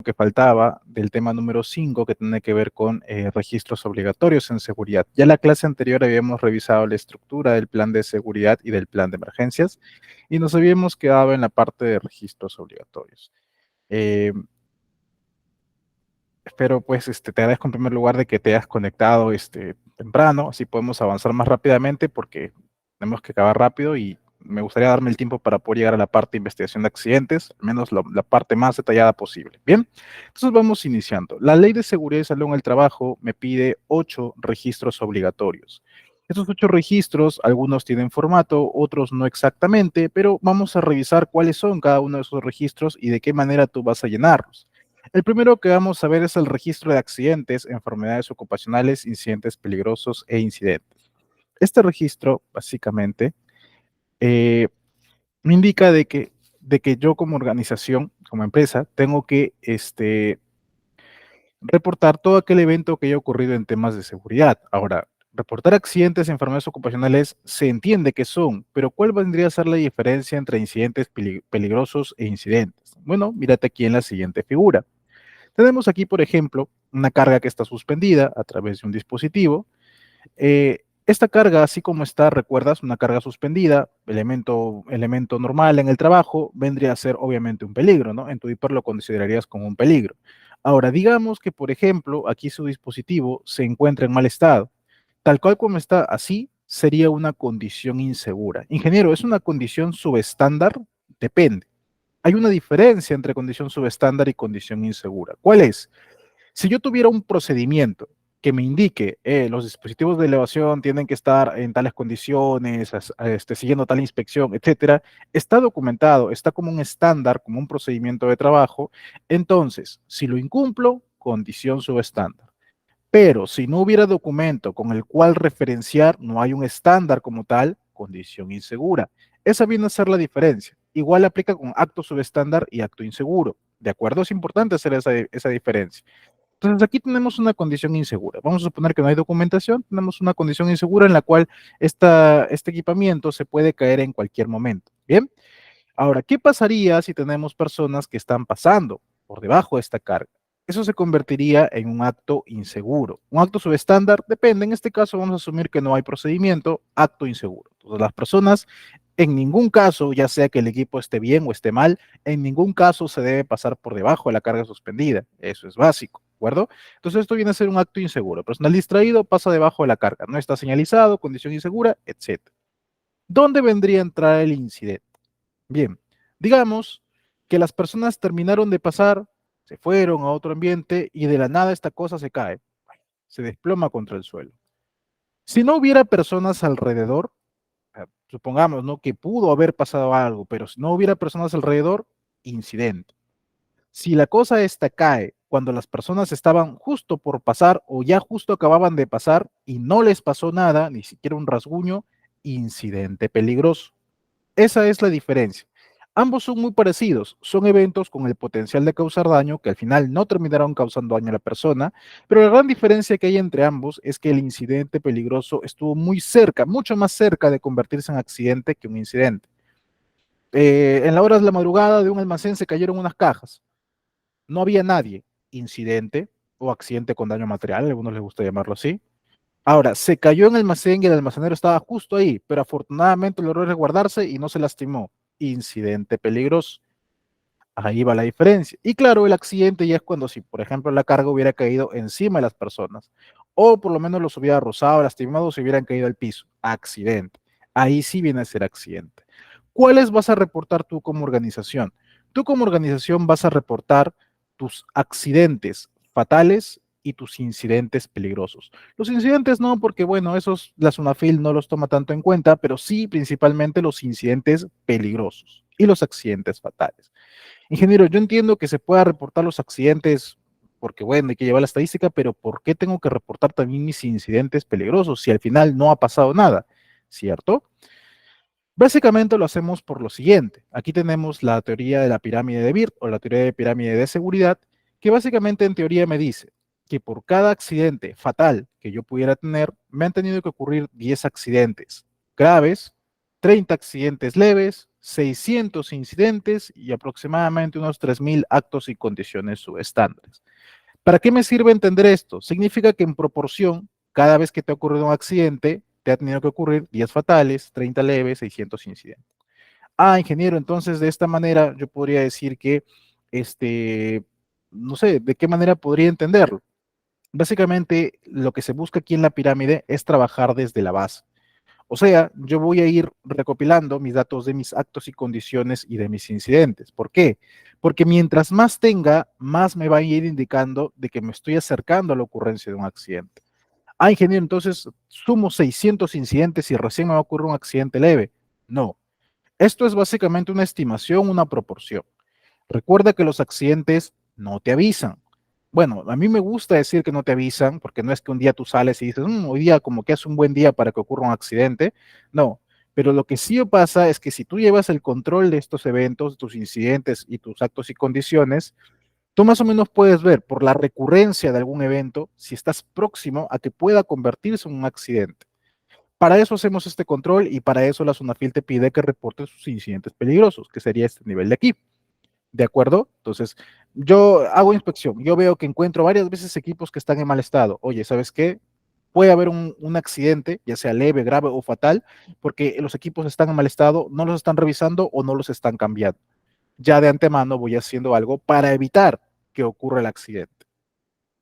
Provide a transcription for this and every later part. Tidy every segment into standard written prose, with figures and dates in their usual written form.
que faltaba del tema número 5 que tiene que ver con registros obligatorios en seguridad. Ya en la clase anterior habíamos revisado la estructura del plan de seguridad y del plan de emergencias y nos habíamos quedado en la parte de registros obligatorios. Espero pues te agradezco en primer lugar de que te hayas conectado temprano, así podemos avanzar más rápidamente porque tenemos que acabar rápido y me gustaría darme el tiempo para poder llegar a la parte de investigación de accidentes, al menos la parte más detallada posible. Bien, entonces vamos iniciando. La Ley de Seguridad y Salud en el Trabajo me pide 8 registros obligatorios. Estos 8 registros, algunos tienen formato, otros no exactamente, pero vamos a revisar cuáles son cada uno de esos registros y de qué manera tú vas a llenarlos. El primero que vamos a ver es el registro de accidentes, enfermedades ocupacionales, incidentes peligrosos e incidentes. Este registro, básicamente, eh, me indica de que yo como organización, como empresa, tengo que reportar todo aquel evento que haya ocurrido en temas de seguridad. Ahora, reportar accidentes, enfermedades ocupacionales, se entiende que son, pero ¿cuál vendría a ser la diferencia entre incidentes peligrosos e incidentes? Bueno, mírate aquí en la siguiente figura. Tenemos aquí, por ejemplo, una carga que está suspendida a través de un dispositivo. Esta carga, así como está, recuerdas, una carga suspendida, elemento normal en el trabajo, vendría a ser obviamente un peligro, ¿no? En tu hiper lo considerarías como un peligro. Ahora, digamos que, por ejemplo, aquí su dispositivo se encuentra en mal estado. Tal cual como está así, sería una condición insegura. Ingeniero, ¿es una condición subestándar? Depende. Hay una diferencia entre condición subestándar y condición insegura. ¿Cuál es? Si yo tuviera un procedimiento que me indique los dispositivos de elevación tienen que estar en tales condiciones, siguiendo tal inspección, etcétera, está documentado, está como un estándar, como un procedimiento de trabajo. Entonces, si lo incumplo, condición subestándar. Pero si no hubiera documento con el cual referenciar, no hay un estándar como tal, condición insegura. Esa viene a ser la diferencia. Igual aplica con acto subestándar y acto inseguro. ¿De acuerdo? Es importante hacer esa diferencia. Entonces aquí tenemos una condición insegura. Vamos a suponer que no hay documentación, tenemos una condición insegura en la cual este equipamiento se puede caer en cualquier momento. Bien, ahora, ¿qué pasaría si tenemos personas que están pasando por debajo de esta carga? Eso se convertiría en un acto inseguro. Un acto subestándar depende, en este caso vamos a asumir que no hay procedimiento, acto inseguro. Entonces las personas en ningún caso, ya sea que el equipo esté bien o esté mal, en ningún caso se debe pasar por debajo de la carga suspendida. Eso es básico, ¿de acuerdo? Entonces esto viene a ser un acto inseguro. Personal distraído pasa debajo de la carga, no está señalizado, condición insegura, etc. ¿Dónde vendría a entrar el incidente? Bien, digamos que las personas terminaron de pasar, se fueron a otro ambiente y de la nada esta cosa se cae, se desploma contra el suelo. Si no hubiera personas alrededor, supongamos, ¿no? Que pudo haber pasado algo, pero si no hubiera personas alrededor, incidente. Si la cosa esta cae cuando las personas estaban justo por pasar o ya justo acababan de pasar y no les pasó nada, ni siquiera un rasguño, incidente peligroso. Esa es la diferencia. Ambos son muy parecidos, son eventos con el potencial de causar daño que al final no terminaron causando daño a la persona, pero la gran diferencia que hay entre ambos es que el incidente peligroso estuvo muy cerca, mucho más cerca de convertirse en accidente que un incidente. En la hora de la madrugada de un almacén se cayeron unas cajas, no había nadie, incidente o accidente con daño material, a algunos les gusta llamarlo así. Ahora, se cayó en el almacén y el almacenero estaba justo ahí, pero afortunadamente logró resguardarse y no se lastimó. Incidente peligroso. Ahí va la diferencia. Y claro, el accidente ya es cuando si, por ejemplo, la carga hubiera caído encima de las personas, o por lo menos los hubiera rozado, lastimado, si hubieran caído al piso. Accidente. Ahí sí viene a ser accidente. ¿Cuáles vas a reportar tú como organización? Tú como organización vas a reportar tus accidentes fatales y tus incidentes peligrosos. Los incidentes no, porque bueno, esos la SUNAFIL no los toma tanto en cuenta, pero sí principalmente los incidentes peligrosos y los accidentes fatales. Ingeniero, yo entiendo que se pueda reportar los accidentes porque, bueno, hay que llevar la estadística, pero ¿por qué tengo que reportar también mis incidentes peligrosos si al final no ha pasado nada? ¿Cierto? Básicamente lo hacemos por lo siguiente. Aquí tenemos la teoría de la pirámide de Bird o la teoría de pirámide de seguridad, que básicamente en teoría me dice que por cada accidente fatal que yo pudiera tener, me han tenido que ocurrir 10 accidentes graves, 30 accidentes leves, 600 incidentes y aproximadamente unos 3.000 actos y condiciones subestándares. ¿Para qué me sirve entender esto? Significa que en proporción, cada vez que te ha ocurrido un accidente, te ha tenido que ocurrir 10 fatales, 30 leves, 600 incidentes. Ah, ingeniero, entonces de esta manera yo podría decir que, no sé, ¿de qué manera podría entenderlo? Básicamente, lo que se busca aquí en la pirámide es trabajar desde la base. O sea, yo voy a ir recopilando mis datos de mis actos y condiciones y de mis incidentes. ¿Por qué? Porque mientras más tenga, más me va a ir indicando de que me estoy acercando a la ocurrencia de un accidente. Ah, ingeniero, entonces sumo 600 incidentes y recién me va a ocurrir un accidente leve. No, esto es básicamente una estimación, una proporción. Recuerda que los accidentes no te avisan. Bueno, a mí me gusta decir que no te avisan, porque no es que un día tú sales y dices, hoy día como que es un buen día para que ocurra un accidente. No, pero lo que sí pasa es que si tú llevas el control de estos eventos, tus incidentes y tus actos y condiciones, tú más o menos puedes ver por la recurrencia de algún evento si estás próximo a que pueda convertirse en un accidente. Para eso hacemos este control y para eso la SUNAFIL te pide que reportes sus incidentes peligrosos, que sería este nivel de aquí. ¿De acuerdo? Entonces, yo hago inspección, yo veo que encuentro varias veces equipos que están en mal estado. Oye, ¿sabes qué? Puede haber un accidente, ya sea leve, grave o fatal, porque los equipos están en mal estado, no los están revisando o no los están cambiando. Ya de antemano voy haciendo algo para evitar que ocurra el accidente.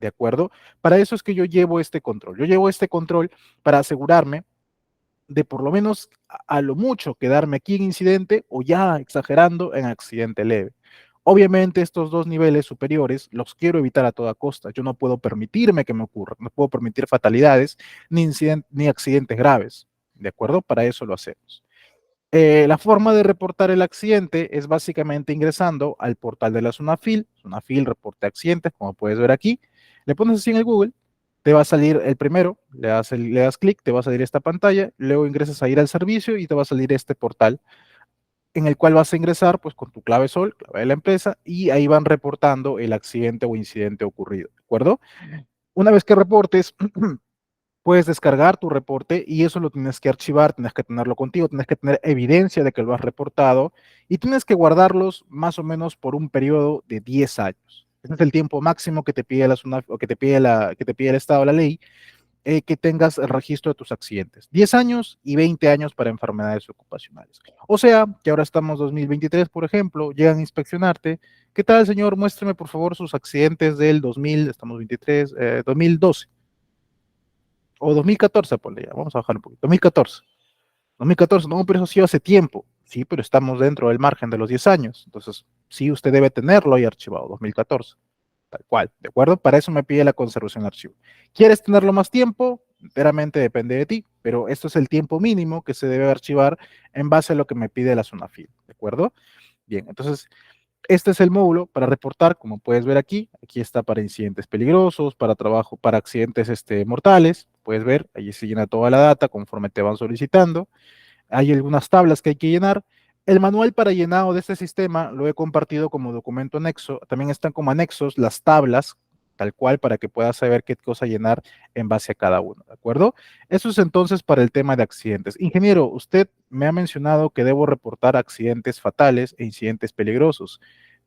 ¿De acuerdo? Para eso es que yo llevo este control. Yo llevo este control para asegurarme de por lo menos a lo mucho quedarme aquí en incidente o ya exagerando en accidente leve. Obviamente estos dos niveles superiores los quiero evitar a toda costa. Yo no puedo permitirme que me ocurra, no puedo permitir fatalidades ni accidentes graves. ¿De acuerdo? Para eso lo hacemos. La forma de reportar el accidente es básicamente ingresando al portal de la SUNAFIL, SUNAFIL reporte accidentes, como puedes ver aquí. Le pones así en el Google, te va a salir el primero, le das clic, te va a salir esta pantalla, luego ingresas a ir al servicio y te va a salir este portal en el cual vas a ingresar pues con tu clave SOL, clave de la empresa, y ahí van reportando el accidente o incidente ocurrido, ¿de acuerdo? Una vez que reportes, puedes descargar tu reporte y eso lo tienes que archivar, tienes que tenerlo contigo, tienes que tener evidencia de que lo has reportado y tienes que guardarlos más o menos por un periodo de 10 años. Ese es el tiempo máximo que te pide la SUNAF, o que te pide el Estado, la ley, que tengas el registro de tus accidentes. 10 años y 20 años para enfermedades ocupacionales. O sea, que ahora estamos 2023, por ejemplo, llegan a inspeccionarte. ¿Qué tal, señor? Muéstreme, por favor, sus accidentes del 2000, estamos 23, 2012 o 2014, ponle ya, vamos a bajar un poquito, 2014. 2014, no, pero eso sí hace tiempo. Sí, pero estamos dentro del margen de los 10 años. Entonces, sí, usted debe tenerlo ahí archivado, 2014. Tal cual, ¿de acuerdo? Para eso me pide la conservación de archivo. ¿Quieres tenerlo más tiempo? Enteramente depende de ti, pero esto es el tiempo mínimo que se debe archivar en base a lo que me pide la SUNAFIL, ¿de acuerdo? Bien, entonces, este es el módulo para reportar, como puedes ver aquí. Aquí está para incidentes peligrosos, para trabajo, para accidentes mortales. Puedes ver, allí se llena toda la data conforme te van solicitando. Hay algunas tablas que hay que llenar. El manual para llenado de este sistema lo he compartido como documento anexo. También están como anexos las tablas, tal cual, para que puedas saber qué cosa llenar en base a cada uno, ¿de acuerdo? Eso es entonces para el tema de accidentes. Ingeniero, usted me ha mencionado que debo reportar accidentes fatales e incidentes peligrosos.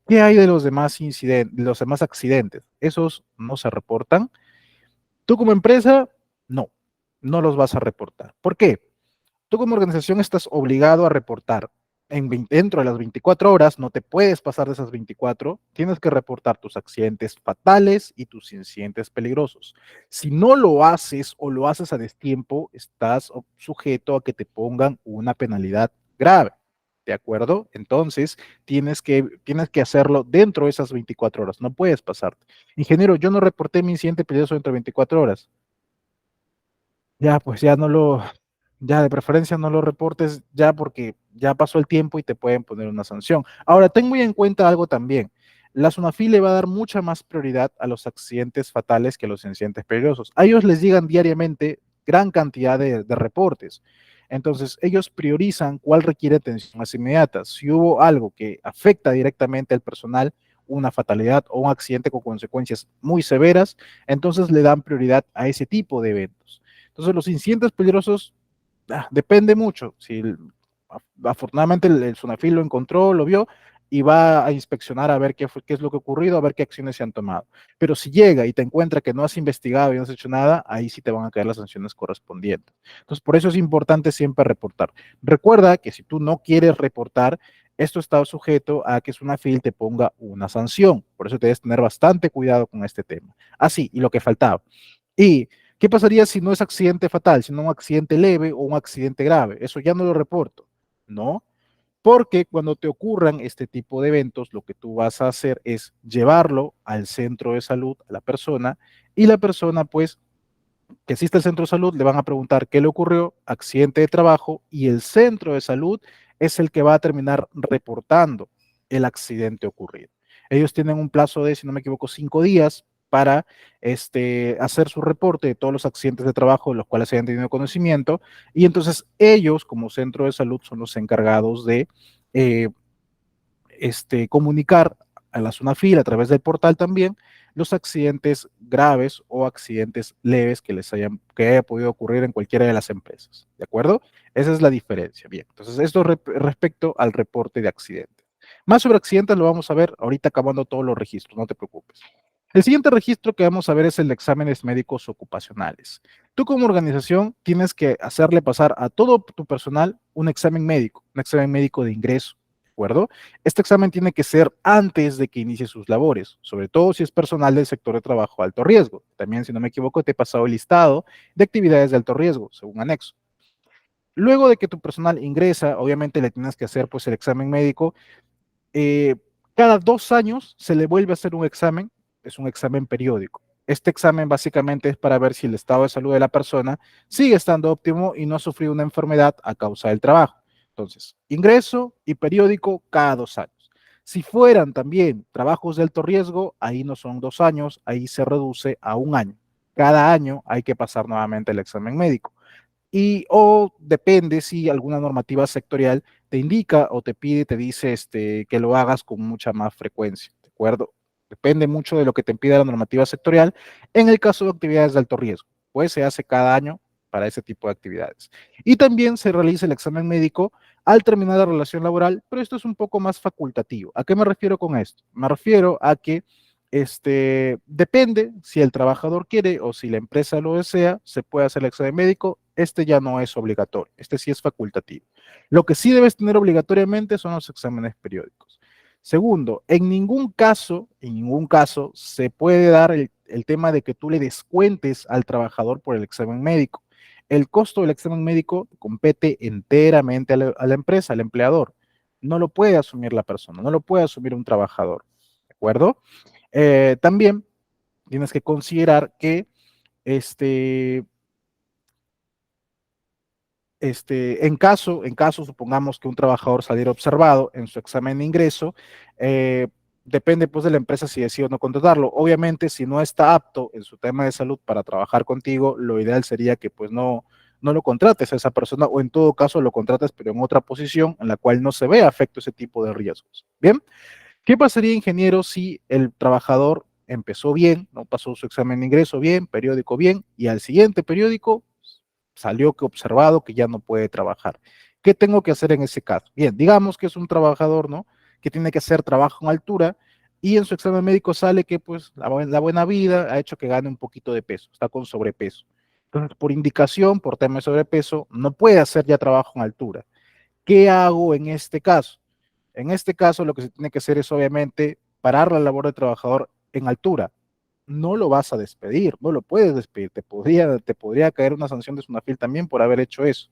¿Qué hay de los demás incidentes, de los demás accidentes? ¿Esos no se reportan? Tú como empresa, no, no los vas a reportar. ¿Por qué? Tú como organización estás obligado a reportar dentro de las 24 horas, no te puedes pasar de esas 24, tienes que reportar tus accidentes fatales y tus incidentes peligrosos. Si no lo haces o lo haces a destiempo, estás sujeto a que te pongan una penalidad grave. ¿De acuerdo? Entonces, tienes que hacerlo dentro de esas 24 horas, no puedes pasarte. Ingeniero, yo no reporté mi incidente peligroso dentro de 24 horas. Ya, pues ya de preferencia no lo reportes ya porque ya pasó el tiempo y te pueden poner una sanción. Ahora, ten muy en cuenta algo también. La SUNAFIL le va a dar mucha más prioridad a los accidentes fatales que a los incidentes peligrosos. A ellos les llegan diariamente gran cantidad de reportes. Entonces, ellos priorizan cuál requiere atención más inmediata. Si hubo algo que afecta directamente al personal, una fatalidad o un accidente con consecuencias muy severas, entonces le dan prioridad a ese tipo de eventos. Entonces, los incidentes peligrosos depende mucho. Si Afortunadamente el SUNAFIL lo encontró, lo vio y va a inspeccionar a ver qué es lo que ha ocurrido, a ver qué acciones se han tomado. Pero si llega y te encuentra que no has investigado y no has hecho nada, ahí sí te van a caer las sanciones correspondientes. Entonces, por eso es importante siempre reportar. Recuerda que si tú no quieres reportar, esto está sujeto a que SUNAFIL te ponga una sanción. Por eso debes tener bastante cuidado con este tema. Así, y lo que faltaba. ¿Y qué pasaría si no es accidente fatal, sino un accidente leve o un accidente grave? Eso ya no lo reporto. No, porque cuando te ocurran este tipo de eventos, lo que tú vas a hacer es llevarlo al centro de salud a la persona y la persona, pues, que existe el centro de salud, le van a preguntar qué le ocurrió, accidente de trabajo, y el centro de salud es el que va a terminar reportando el accidente ocurrido. Ellos tienen un plazo de, si no me equivoco, 5 días para hacer su reporte de todos los accidentes de trabajo de los cuales se hayan tenido conocimiento, y entonces ellos, como centro de salud, son los encargados de eh, comunicar a la SUNAFIL a través del portal también los accidentes graves o accidentes leves que haya podido ocurrir en cualquiera de las empresas. ¿De acuerdo? Esa es la diferencia. Bien, entonces esto respecto al reporte de accidentes. Más sobre accidentes lo vamos a ver ahorita acabando todos los registros, no te preocupes. El siguiente registro que vamos a ver es el de exámenes médicos ocupacionales. Tú como organización tienes que hacerle pasar a todo tu personal un examen médico de ingreso, ¿de acuerdo? Este examen tiene que ser antes de que inicie sus labores, sobre todo si es personal del sector de trabajo de alto riesgo. También, si no me equivoco, te he pasado el listado de actividades de alto riesgo, según anexo. Luego de que tu personal ingresa, obviamente le tienes que hacer pues el examen médico. eh, Cada 2 años se le vuelve a hacer un examen, es un examen periódico. Este examen básicamente es para ver si el estado de salud de la persona sigue estando óptimo y no ha sufrido una enfermedad a causa del trabajo. Entonces, ingreso y periódico cada 2 años. Si fueran también trabajos de alto riesgo, ahí no son 2 años, ahí se reduce a un año. Cada año hay que pasar nuevamente el examen médico. Y o depende si alguna normativa sectorial te indica o te pide, te dice que lo hagas con mucha más frecuencia, ¿de acuerdo? Depende mucho de lo que te pida la normativa sectorial. En el caso de actividades de alto riesgo, pues se hace cada año para ese tipo de actividades. Y también se realiza el examen médico al terminar la relación laboral, pero esto es un poco más facultativo. ¿A qué me refiero con esto? Me refiero a que depende si el trabajador quiere o si la empresa lo desea, se puede hacer el examen médico. Este ya no es obligatorio, este sí es facultativo. Lo que sí debes tener obligatoriamente son los exámenes periódicos. Segundo, en ningún caso se puede dar el tema de que tú le descuentes al trabajador por el examen médico. El costo del examen médico compete enteramente a la empresa, al empleador. No lo puede asumir la persona, no lo puede asumir un trabajador. ¿De acuerdo? También tienes que considerar que este, en caso, supongamos que un trabajador saliera observado en su examen de ingreso, eh, depende pues de la empresa si decide o no contratarlo. Obviamente, si no está apto en su tema de salud para trabajar contigo, lo ideal sería que pues no lo contrates a esa persona o en todo caso lo contrates pero en otra posición en la cual no se vea afecto ese tipo de riesgos. Bien. ¿Qué pasaría, ingeniero, si el trabajador empezó bien, no pasó su examen de ingreso bien, periódico bien, y al siguiente periódico salió que observado que ya no puede trabajar? ¿Qué tengo que hacer en ese caso? Bien, digamos que es un trabajador, ¿no? Que tiene que hacer trabajo en altura y en su examen médico sale que pues la buena vida ha hecho que gane un poquito de peso, está con sobrepeso. Entonces, por indicación, por tema de sobrepeso, no puede hacer ya trabajo en altura. ¿Qué hago en este caso? En este caso, lo que se tiene que hacer es obviamente parar la labor del trabajador en altura. No lo vas a despedir, no lo puedes despedir. Te podría caer una sanción de SUNAFIL también por haber hecho eso.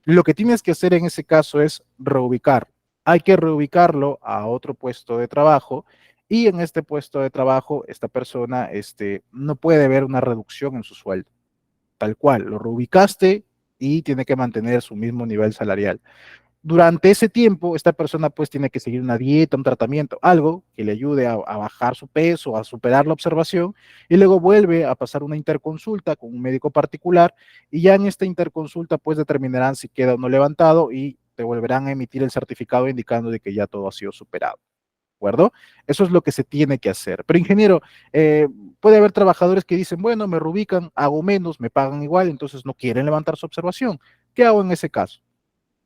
Lo que tienes que hacer en ese caso es reubicar. Hay que reubicarlo a otro puesto de trabajo y en este puesto de trabajo esta persona no puede ver una reducción en su sueldo. Tal cual, lo reubicaste y tiene que mantener su mismo nivel salarial. Durante ese tiempo, esta persona pues tiene que seguir una dieta, un tratamiento, algo que le ayude a bajar su peso, a superar la observación, y luego vuelve a pasar una interconsulta con un médico particular, y ya en esta interconsulta pues determinarán si queda o no levantado y te volverán a emitir el certificado indicando de que ya todo ha sido superado. ¿De acuerdo? Eso es lo que se tiene que hacer. Pero ingeniero, eh, puede haber trabajadores que dicen, bueno, me reubican, hago menos, me pagan igual, entonces no quieren levantar su observación. ¿Qué hago en ese caso?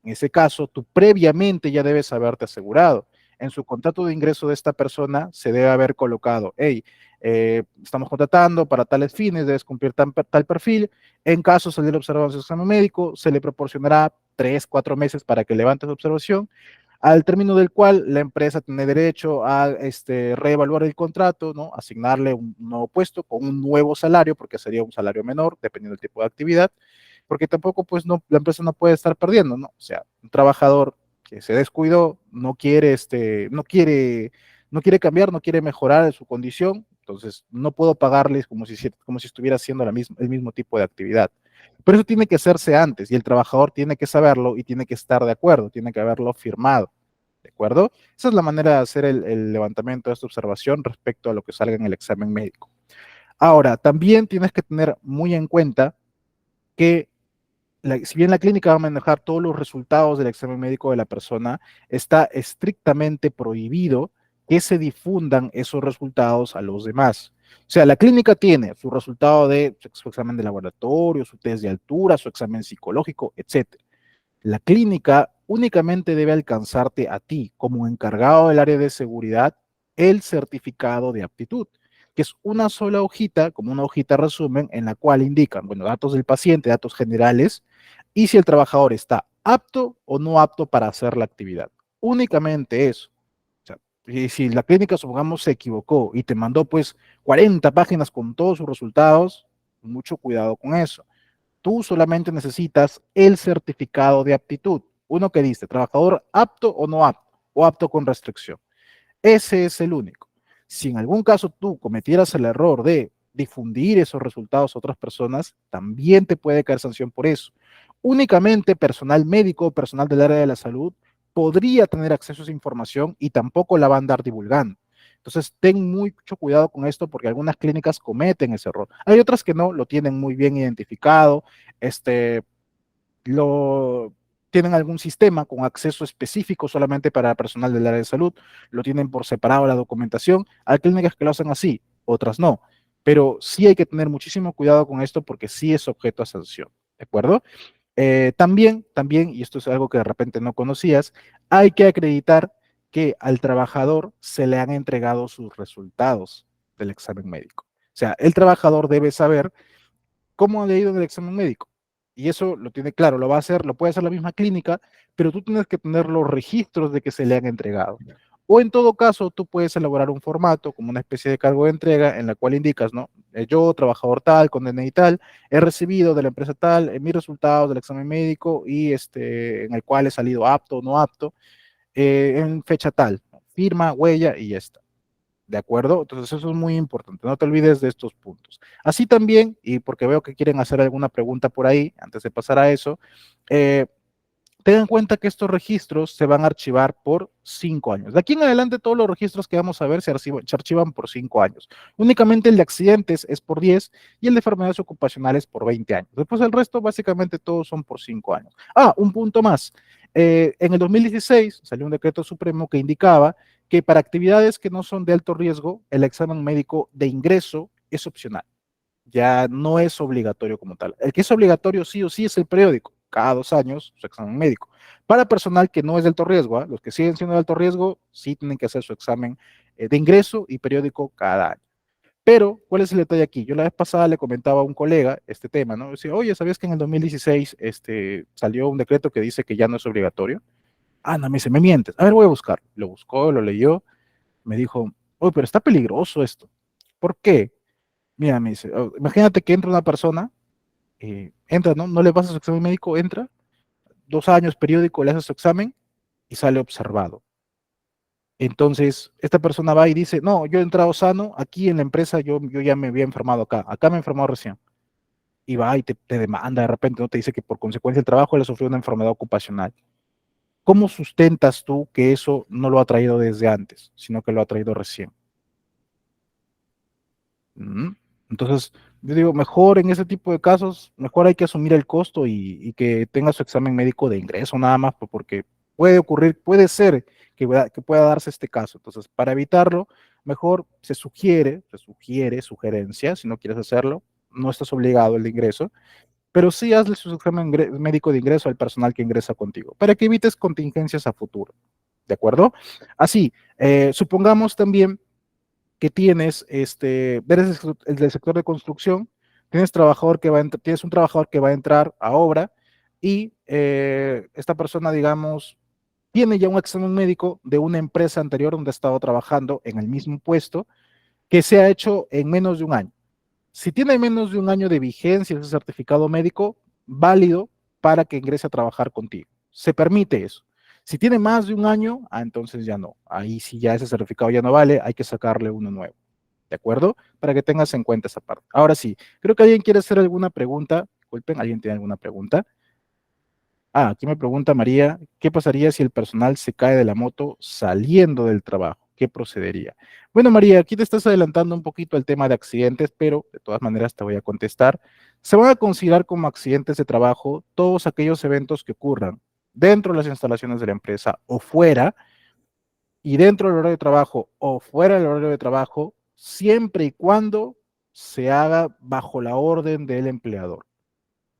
En ese caso, tú previamente ya debes haberte asegurado. En su contrato de ingreso de esta persona se debe haber colocado, hey, estamos contratando para tales fines, debes cumplir tal perfil. En caso de salir observado en su examen médico, se le proporcionará 3, 4 meses para que levante su observación, al término del cual la empresa tiene derecho a reevaluar el contrato, ¿no? Asignarle un nuevo puesto con un nuevo salario, porque sería un salario menor, dependiendo del tipo de actividad, porque tampoco, pues, no, la empresa no puede estar perdiendo, ¿no? O sea, un trabajador que se descuidó, no quiere cambiar, no quiere mejorar su condición, entonces no puedo pagarles como si estuviera haciendo el mismo tipo de actividad. Pero eso tiene que hacerse antes y el trabajador tiene que saberlo y tiene que estar de acuerdo, tiene que haberlo firmado. ¿De acuerdo? Esa es la manera de hacer el levantamiento de esta observación respecto a lo que salga en el examen médico. Ahora, también tienes que tener muy en cuenta que si bien la clínica va a manejar todos los resultados del examen médico de la persona, está estrictamente prohibido que se difundan esos resultados a los demás. O sea, la clínica tiene su resultado de su examen de laboratorio, su test de altura, su examen psicológico, etcétera. La clínica únicamente debe alcanzarte a ti, como encargado del área de seguridad, el certificado de aptitud, que es una sola hojita, como una hojita resumen, en la cual indican, bueno, datos del paciente, datos generales, y si el trabajador está apto o no apto para hacer la actividad. Únicamente eso. O sea, y si la clínica, supongamos, se equivocó y te mandó pues 40 páginas con todos sus resultados, mucho cuidado con eso. Tú solamente necesitas el certificado de aptitud. Uno que dice, trabajador apto o no apto, o apto con restricción. Ese es el único. Si en algún caso tú cometieras el error de difundir esos resultados a otras personas, también te puede caer sanción por eso. Únicamente personal médico o personal del área de la salud podría tener acceso a esa información y tampoco la va a andar divulgando. Entonces, ten mucho cuidado con esto porque algunas clínicas cometen ese error. Hay otras que no, lo tienen muy bien identificado, lo tienen algún sistema con acceso específico solamente para personal del área de salud, lo tienen por separado la documentación. Hay clínicas que lo hacen así, otras no. Pero sí hay que tener muchísimo cuidado con esto porque sí es objeto a sanción. ¿De acuerdo? También, y esto es algo que de repente no conocías, hay que acreditar que al trabajador se le han entregado sus resultados del examen médico. O sea, el trabajador debe saber cómo ha leído en el examen médico. Y eso lo tiene claro, lo va a hacer, lo puede hacer la misma clínica, pero tú tienes que tener los registros de que se le han entregado. O en todo caso, tú puedes elaborar un formato como una especie de cargo de entrega en la cual indicas, ¿no? Yo, trabajador tal, con DNI tal, he recibido de la empresa tal mis resultados del examen médico y en el cual he salido apto o no apto en fecha tal, ¿no? Firma, huella y ya está. ¿De acuerdo? Entonces eso es muy importante, no te olvides de estos puntos. Así también, y porque veo que quieren hacer alguna pregunta por ahí, antes de pasar a eso, eh, ten en cuenta que estos registros se van a archivar por 5 años. De aquí en adelante todos los registros que vamos a ver se archivan por 5 años. Únicamente el de accidentes es por 10 y el de enfermedades ocupacionales por 20 años. Después el resto básicamente todos son por 5 años. Ah, un punto más. En el 2016 salió un decreto supremo que indicaba que para actividades que no son de alto riesgo, el examen médico de ingreso es opcional, ya no es obligatorio como tal. El que es obligatorio sí o sí es el periódico, cada 2 años su examen médico. Para personal que no es de alto riesgo, ¿eh? Los que siguen siendo de alto riesgo sí tienen que hacer su examen de ingreso y periódico cada año. Pero, ¿cuál es el detalle aquí? Yo la vez pasada le comentaba a un colega este tema, ¿no? Decía, oye, ¿sabías que en el 2016 salió un decreto que dice que ya no es obligatorio? Ah, no, me dice, me mientes. A ver, voy a buscar. Lo buscó, lo leyó, me dijo, oye, pero está peligroso esto. ¿Por qué? Mira, me dice, "Oh, imagínate que entra una persona, entra, ¿no? No le pasa su examen médico, entra, 2 años periódico, le hace su examen y sale observado. Entonces, esta persona va y dice, no, yo he entrado sano, aquí en la empresa yo ya me había enfermado acá me he enfermado recién. Y va y te demanda de repente, ¿no? Te dice que por consecuencia del trabajo le sufrió una enfermedad ocupacional. ¿Cómo sustentas tú que eso no lo ha traído desde antes, sino que lo ha traído recién? Mm. Entonces, yo digo, mejor en ese tipo de casos, mejor hay que asumir el costo y que tenga su examen médico de ingreso nada más, porque puede ocurrir, puede ser que pueda darse este caso. Entonces, para evitarlo, mejor sugerencia, si no quieres hacerlo, no estás obligado el de ingreso, pero sí hazle su examen médico de ingreso al personal que ingresa contigo, para que evites contingencias a futuro, ¿de acuerdo? Así, supongamos también que tienes, eres el del sector de construcción, tienes un trabajador que va a entrar a obra y esta persona, digamos, tiene ya un examen médico de una empresa anterior donde ha estado trabajando en el mismo puesto que se ha hecho en menos de un año. Si tiene menos de un año de vigencia ese certificado médico, válido para que ingrese a trabajar contigo. Se permite eso. Si tiene más de un año, entonces ya no. Ahí sí ya ese certificado ya no vale, hay que sacarle uno nuevo. ¿De acuerdo? Para que tengas en cuenta esa parte. Ahora sí, creo que alguien quiere hacer alguna pregunta. Disculpen, ¿alguien tiene alguna pregunta? Aquí me pregunta María, ¿qué pasaría si el personal se cae de la moto saliendo del trabajo? ¿Qué procedería? Bueno, María, aquí te estás adelantando un poquito el tema de accidentes, pero de todas maneras te voy a contestar. Se van a considerar como accidentes de trabajo todos aquellos eventos que ocurran dentro de las instalaciones de la empresa o fuera, y dentro del horario de trabajo o fuera del horario de trabajo, siempre y cuando se haga bajo la orden del empleador.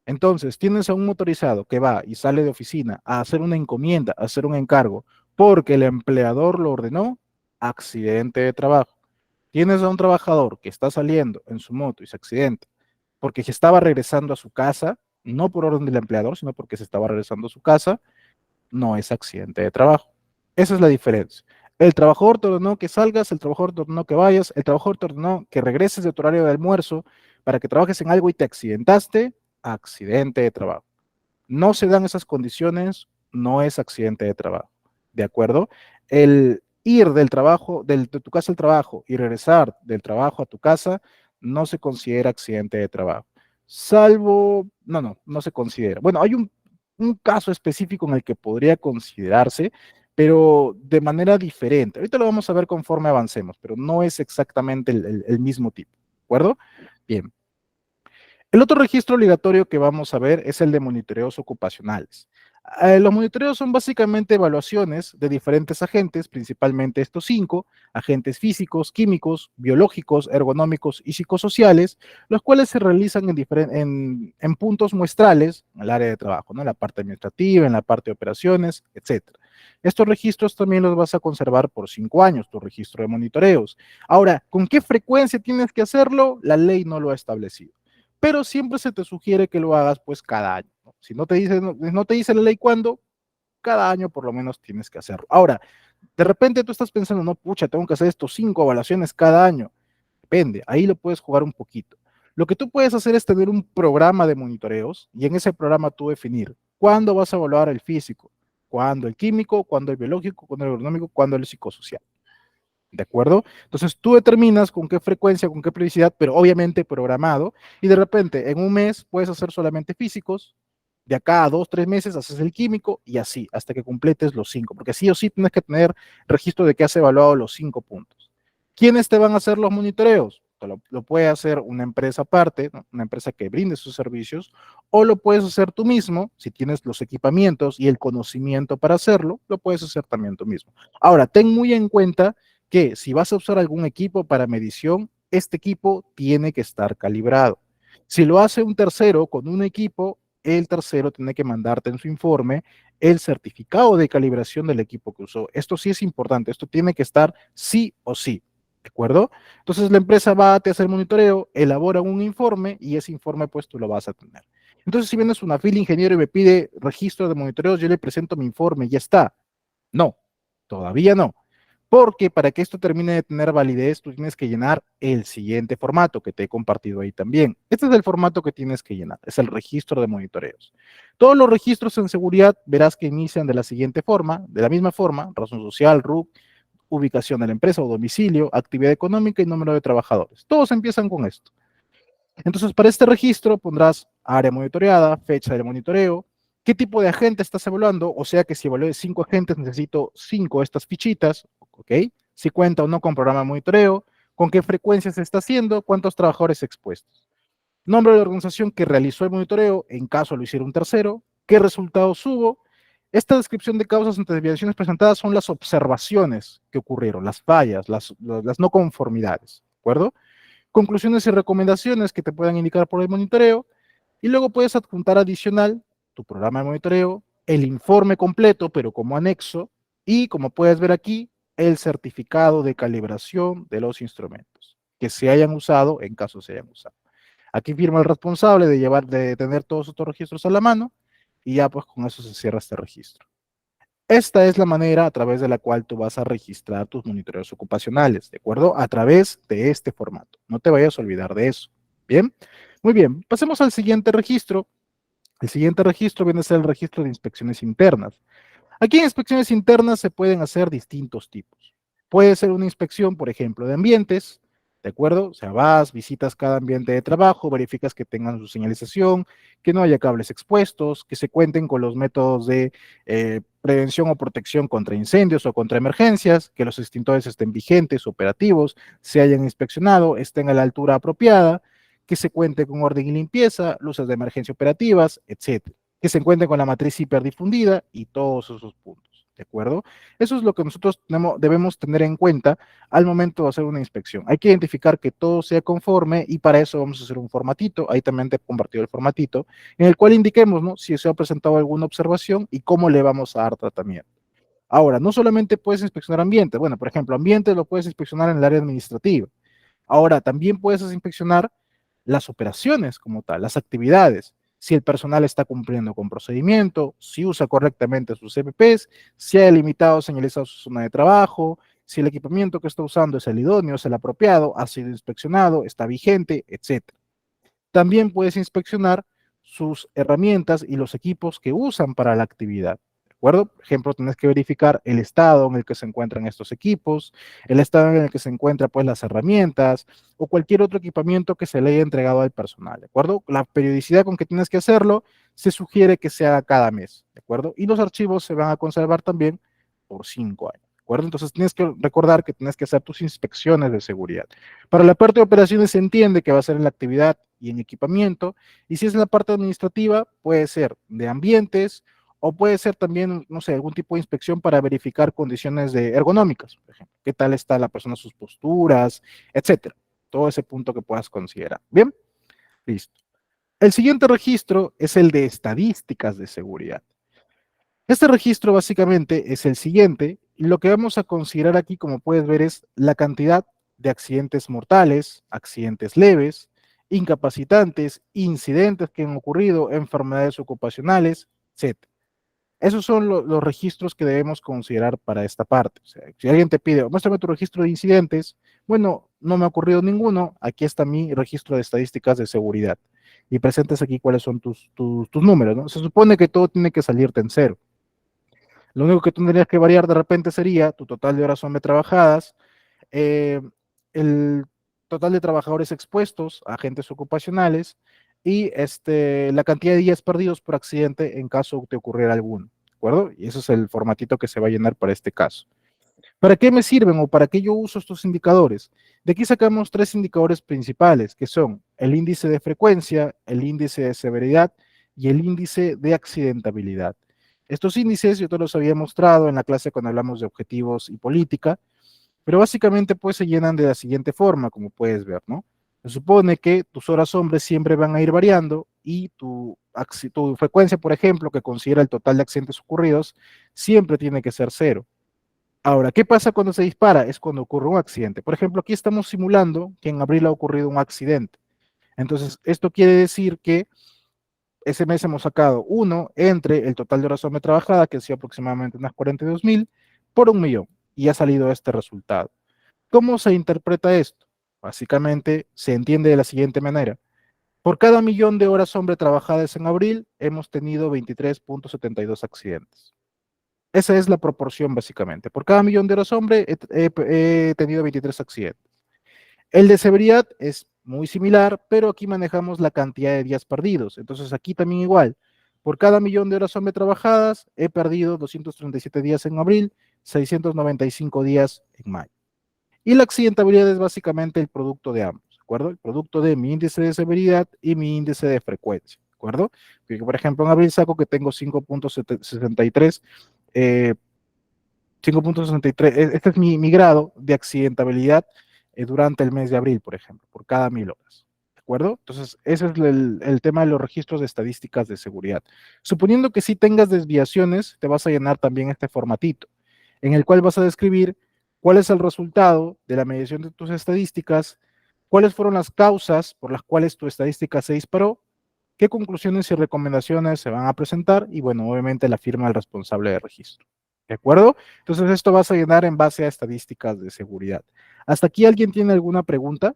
Entonces, tienes a un motorizado que va y sale de oficina a hacer una encomienda, a hacer un encargo, porque el empleador lo ordenó, accidente de trabajo. Tienes a un trabajador que está saliendo en su moto y se accidenta porque se estaba regresando a su casa, no por orden del empleador, sino porque se estaba regresando a su casa, no es accidente de trabajo. Esa es la diferencia. El trabajador te ordenó que salgas, el trabajador te ordenó que vayas, el trabajador te ordenó que regreses de tu horario de almuerzo para que trabajes en algo y te accidentaste, accidente de trabajo. No se dan esas condiciones, no es accidente de trabajo. ¿De acuerdo? El ir del trabajo, de tu casa al trabajo y regresar del trabajo a tu casa no se considera accidente de trabajo. Salvo, no se considera. Bueno, hay un caso específico en el que podría considerarse, pero de manera diferente. Ahorita lo vamos a ver conforme avancemos, pero no es exactamente el mismo tipo. ¿De acuerdo? Bien. El otro registro obligatorio que vamos a ver es el de monitoreos ocupacionales. Los monitoreos son básicamente evaluaciones de diferentes agentes, principalmente estos 5, agentes físicos, químicos, biológicos, ergonómicos y psicosociales, los cuales se realizan en puntos muestrales en el área de trabajo, ¿no? En la parte administrativa, en la parte de operaciones, etcétera. Estos registros también los vas a conservar por 5 años, tu registro de monitoreos. Ahora, ¿con qué frecuencia tienes que hacerlo? La ley no lo ha establecido, pero siempre se te sugiere que lo hagas pues cada año, ¿no? Si no te dice la ley cuándo, cada año por lo menos tienes que hacerlo. Ahora, de repente tú estás pensando, no, pucha, tengo que hacer estos 5 evaluaciones cada año. Depende, ahí lo puedes jugar un poquito. Lo que tú puedes hacer es tener un programa de monitoreos y en ese programa tú definir cuándo vas a evaluar el físico, cuándo el químico, cuándo el biológico, cuándo el agronómico, cuándo el psicosocial. ¿De acuerdo? Entonces tú determinas con qué frecuencia, con qué periodicidad, pero obviamente programado, y de repente en un mes puedes hacer solamente físicos, de acá a 2, 3 meses haces el químico y así, hasta que completes los 5, porque sí o sí tienes que tener registro de que has evaluado los 5 puntos. ¿Quiénes te van a hacer los monitoreos? Lo puede hacer una empresa aparte, ¿no? Una empresa que brinde sus servicios, o lo puedes hacer tú mismo, si tienes los equipamientos y el conocimiento para hacerlo, lo puedes hacer también tú mismo. Ahora, ten muy en cuenta que si vas a usar algún equipo para medición, este equipo tiene que estar calibrado. Si lo hace un tercero con un equipo, el tercero tiene que mandarte en su informe el certificado de calibración del equipo que usó. Esto sí es importante, esto tiene que estar sí o sí, ¿de acuerdo? Entonces la empresa va a te hacer monitoreo, elabora un informe y ese informe pues tú lo vas a tener. Entonces si vienes una fila ingeniero y me pide registro de monitoreos, yo le presento mi informe y ya está. No, todavía no. Porque para que esto termine de tener validez, tú tienes que llenar el siguiente formato que te he compartido ahí también. Este es el formato que tienes que llenar, es el registro de monitoreos. Todos los registros en seguridad verás que inician de la siguiente forma, de la misma forma, razón social, RUC, ubicación de la empresa o domicilio, actividad económica y número de trabajadores. Todos empiezan con esto. Entonces, para este registro pondrás área monitoreada, fecha del monitoreo, qué tipo de agente estás evaluando, o sea que si evalúes 5 agentes, necesito 5 de estas fichitas, ¿ok? Si cuenta o no con programa de monitoreo, con qué frecuencia se está haciendo, cuántos trabajadores expuestos. Nombre de la organización que realizó el monitoreo, en caso lo hiciera un tercero, qué resultados hubo. Esta descripción de causas ante desviaciones presentadas son las observaciones que ocurrieron, las fallas, las no conformidades, ¿de acuerdo? Conclusiones y recomendaciones que te puedan indicar por el monitoreo, Y luego puedes adjuntar adicional tu programa de monitoreo, el informe completo, pero como anexo, y como puedes ver aquí, el certificado de calibración de los instrumentos que se hayan usado en caso se hayan usado. Aquí firma el responsable de tener todos estos registros a la mano y ya pues con eso se cierra este registro. Esta es la manera a través de la cual tú vas a registrar tus monitoreos ocupacionales, ¿de acuerdo? A través de este formato. No te vayas a olvidar de eso. ¿Bien? Muy bien, pasemos al siguiente registro. El siguiente registro viene a ser el registro de inspecciones internas. Aquí en inspecciones internas se pueden hacer distintos tipos. Puede ser una inspección, por ejemplo, de ambientes, ¿de acuerdo? O sea, vas, visitas cada ambiente de trabajo, verificas que tengan su señalización, que no haya cables expuestos, que se cuenten con los métodos de prevención o protección contra incendios o contra emergencias, que los extintores estén vigentes, operativos, se hayan inspeccionado, estén a la altura apropiada, que se cuente con orden y limpieza, luces de emergencia operativas, etcétera, que se encuentre con la matriz hiperdifundida y todos esos puntos, ¿de acuerdo? Eso es lo que nosotros debemos tener en cuenta al momento de hacer una inspección. Hay que identificar que todo sea conforme y para eso vamos a hacer un formatito, ahí también te he compartido el formatito, en el cual indiquemos, ¿no?, si se ha presentado alguna observación y cómo le vamos a dar tratamiento. Ahora, no solamente puedes inspeccionar ambientes, bueno, por ejemplo, ambientes lo puedes inspeccionar en el área administrativa. Ahora, también puedes inspeccionar las operaciones como tal, las actividades, si el personal está cumpliendo con procedimiento, si usa correctamente sus EPPs, si ha delimitado, señalizado su zona de trabajo, si el equipamiento que está usando es el idóneo, es el apropiado, ha sido inspeccionado, está vigente, etcétera. También puedes inspeccionar sus herramientas y los equipos que usan para la actividad. ¿De acuerdo? Por ejemplo, tienes que verificar el estado en el que se encuentran estos equipos, el estado en el que se encuentran pues las herramientas o cualquier otro equipamiento que se le haya entregado al personal. ¿De acuerdo? La periodicidad con que tienes que hacerlo se sugiere que se haga cada mes. ¿De acuerdo? Y los archivos se van a conservar también por 5 años. ¿De acuerdo? Entonces tienes que recordar que tienes que hacer tus inspecciones de seguridad. Para la parte de operaciones se entiende que va a ser en la actividad y en equipamiento, y si es en la parte administrativa, puede ser de ambientes o puede ser también, no sé, algún tipo de inspección para verificar condiciones de ergonómicas, por ejemplo, qué tal está la persona, sus posturas, etcétera. Todo ese punto que puedas considerar. Bien, listo. El siguiente registro es el de estadísticas de seguridad. Este registro básicamente es el siguiente, y lo que vamos a considerar aquí, como puedes ver, es la cantidad de accidentes mortales, accidentes leves, incapacitantes, incidentes que han ocurrido, enfermedades ocupacionales, etcétera. Esos son los registros que debemos considerar para esta parte. O sea, si alguien te pide, muéstrame tu registro de incidentes, bueno, no me ha ocurrido ninguno, aquí está mi registro de estadísticas de seguridad. Y presentes aquí cuáles son tus números, ¿no? Se supone que todo tiene que salirte en cero. Lo único que tendrías que variar de repente sería tu total de horas hombre trabajadas, eh, el total de trabajadores expuestos a agentes ocupacionales y la cantidad de días perdidos por accidente en caso de ocurriera alguno, ¿de acuerdo? Y ese es el formatito que se va a llenar para este caso. ¿Para qué me sirven o para qué yo uso estos indicadores? De aquí sacamos 3 indicadores principales, que son el índice de frecuencia, el índice de severidad y el índice de accidentabilidad. Estos índices yo te los había mostrado en la clase cuando hablamos de objetivos y política, pero básicamente pues se llenan de la siguiente forma, como puedes ver, ¿no? Se supone que tus horas hombres siempre van a ir variando y tu frecuencia, por ejemplo, que considera el total de accidentes ocurridos, siempre tiene que ser cero. Ahora, ¿qué pasa cuando se dispara? Es cuando ocurre un accidente. Por ejemplo, aquí estamos simulando que en abril ha ocurrido un accidente. Entonces, esto quiere decir que ese mes hemos sacado 1 entre el total de horas hombre trabajada, que ha sido aproximadamente unas 42.000, por 1.000.000. Y ha salido este resultado. ¿Cómo se interpreta esto? Básicamente, se entiende de la siguiente manera. Por cada 1.000.000 de horas hombre trabajadas en abril, hemos tenido 23.72 accidentes. Esa es la proporción, básicamente. Por cada 1.000.000 de horas hombre, he tenido 23 accidentes. El de severidad es muy similar, pero aquí manejamos la cantidad de días perdidos. Entonces, aquí también igual. Por cada 1.000.000 de horas hombre trabajadas, he perdido 237 días en abril, 695 días en mayo. Y la accidentabilidad es básicamente el producto de ambos, ¿de acuerdo? El producto de mi índice de severidad y mi índice de frecuencia, ¿de acuerdo? Porque, por ejemplo, en abril saco que tengo 5.63, 5.63, este es mi grado de accidentabilidad durante el mes de abril, por ejemplo, por cada 1.000 horas. acuerdo? Entonces, ese es el tema de los registros de estadísticas de seguridad. Suponiendo que sí tengas desviaciones, te vas a llenar también este formatito, en el cual vas a describir cuál es el resultado de la medición de tus estadísticas, cuáles fueron las causas por las cuales tu estadística se disparó, qué conclusiones y recomendaciones se van a presentar y, bueno, obviamente la firma del responsable de registro. ¿De acuerdo? Entonces, esto vas a llenar en base a estadísticas de seguridad. ¿Hasta aquí alguien tiene alguna pregunta?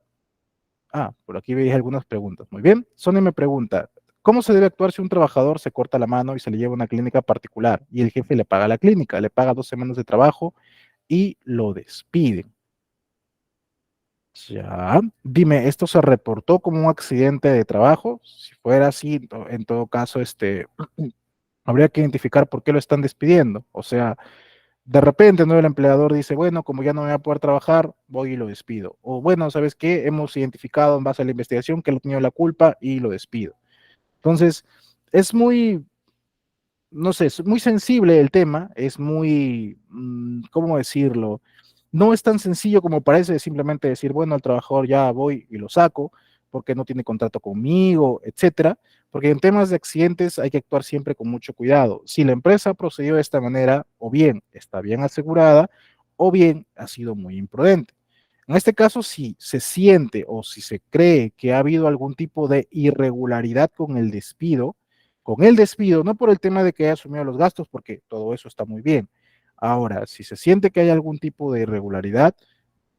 Ah, por aquí veis algunas preguntas. Muy bien. Sonia me pregunta, ¿cómo se debe actuar si un trabajador se corta la mano y se le lleva a una clínica particular y el jefe le paga la clínica, le paga 2 semanas de trabajo y lo despiden? Ya. Dime, ¿esto se reportó como un accidente de trabajo? Si fuera así, en todo caso, habría que identificar por qué lo están despidiendo. O sea, de repente, ¿no? El empleador dice, bueno, como ya no me voy a poder trabajar, voy y lo despido. O bueno, ¿sabes qué? Hemos identificado en base a la investigación que él ha tenido la culpa y lo despido. Entonces, es muy, no sé, es muy sensible el tema, es muy, ¿cómo decirlo? No es tan sencillo como parece simplemente decir, bueno, al trabajador ya voy y lo saco porque no tiene contrato conmigo, etcétera, porque en temas de accidentes hay que actuar siempre con mucho cuidado. Si la empresa procedió de esta manera, o bien está bien asegurada, o bien ha sido muy imprudente. En este caso, si se siente o si se cree que ha habido algún tipo de irregularidad con el despido, no por el tema de que haya asumido los gastos, porque todo eso está muy bien. Ahora, si se siente que hay algún tipo de irregularidad,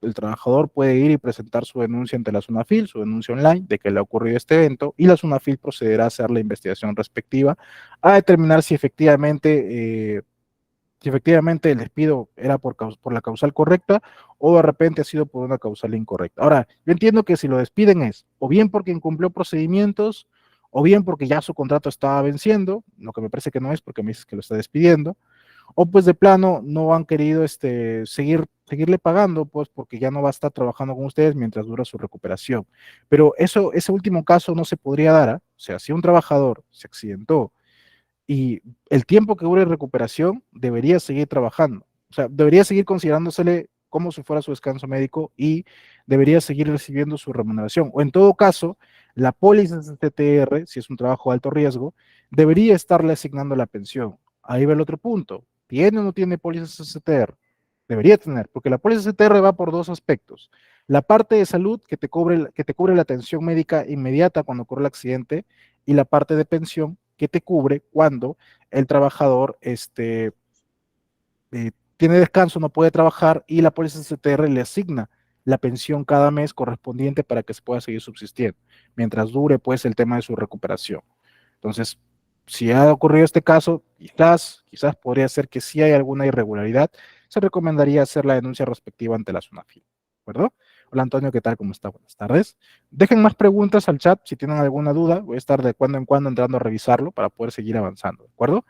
el trabajador puede ir y presentar su denuncia ante la SUNAFIL, su denuncia online de que le ha ocurrido este evento, y la SUNAFIL procederá a hacer la investigación respectiva a determinar si efectivamente el despido era por la causal correcta o de repente ha sido por una causal incorrecta. Ahora, yo entiendo que si lo despiden es o bien porque incumplió procedimientos o bien porque ya su contrato estaba venciendo, lo que me parece que no es porque me dices que lo está despidiendo, o pues de plano no han querido seguirle pagando, pues porque ya no va a estar trabajando con ustedes mientras dura su recuperación. Pero ese último caso no se podría dar, ¿ah? O sea, si un trabajador se accidentó y el tiempo que dure de recuperación debería seguir trabajando. O sea, debería seguir considerándosele como si fuera su descanso médico y debería seguir recibiendo su remuneración. O en todo caso, la póliza CTR, si es un trabajo de alto riesgo, debería estarle asignando la pensión. Ahí va el otro punto. ¿Tiene o no tiene póliza CTR? Debería tener, porque la póliza CTR va por dos aspectos. La parte de salud que te cubre la atención médica inmediata cuando ocurre el accidente y la parte de pensión que te cubre cuando el trabajador tiene descanso, no puede trabajar y la póliza CTR le asigna la pensión cada mes correspondiente para que se pueda seguir subsistiendo, mientras dure pues el tema de su recuperación. Entonces, si ha ocurrido este caso, quizás podría ser que si hay alguna irregularidad, se recomendaría hacer la denuncia respectiva ante la SUNAFIL, ¿de acuerdo? Hola Antonio, ¿qué tal? ¿Cómo está? Buenas tardes. Dejen más preguntas al chat si tienen alguna duda. Voy a estar de cuando en cuando entrando a revisarlo para poder seguir avanzando, ¿de acuerdo?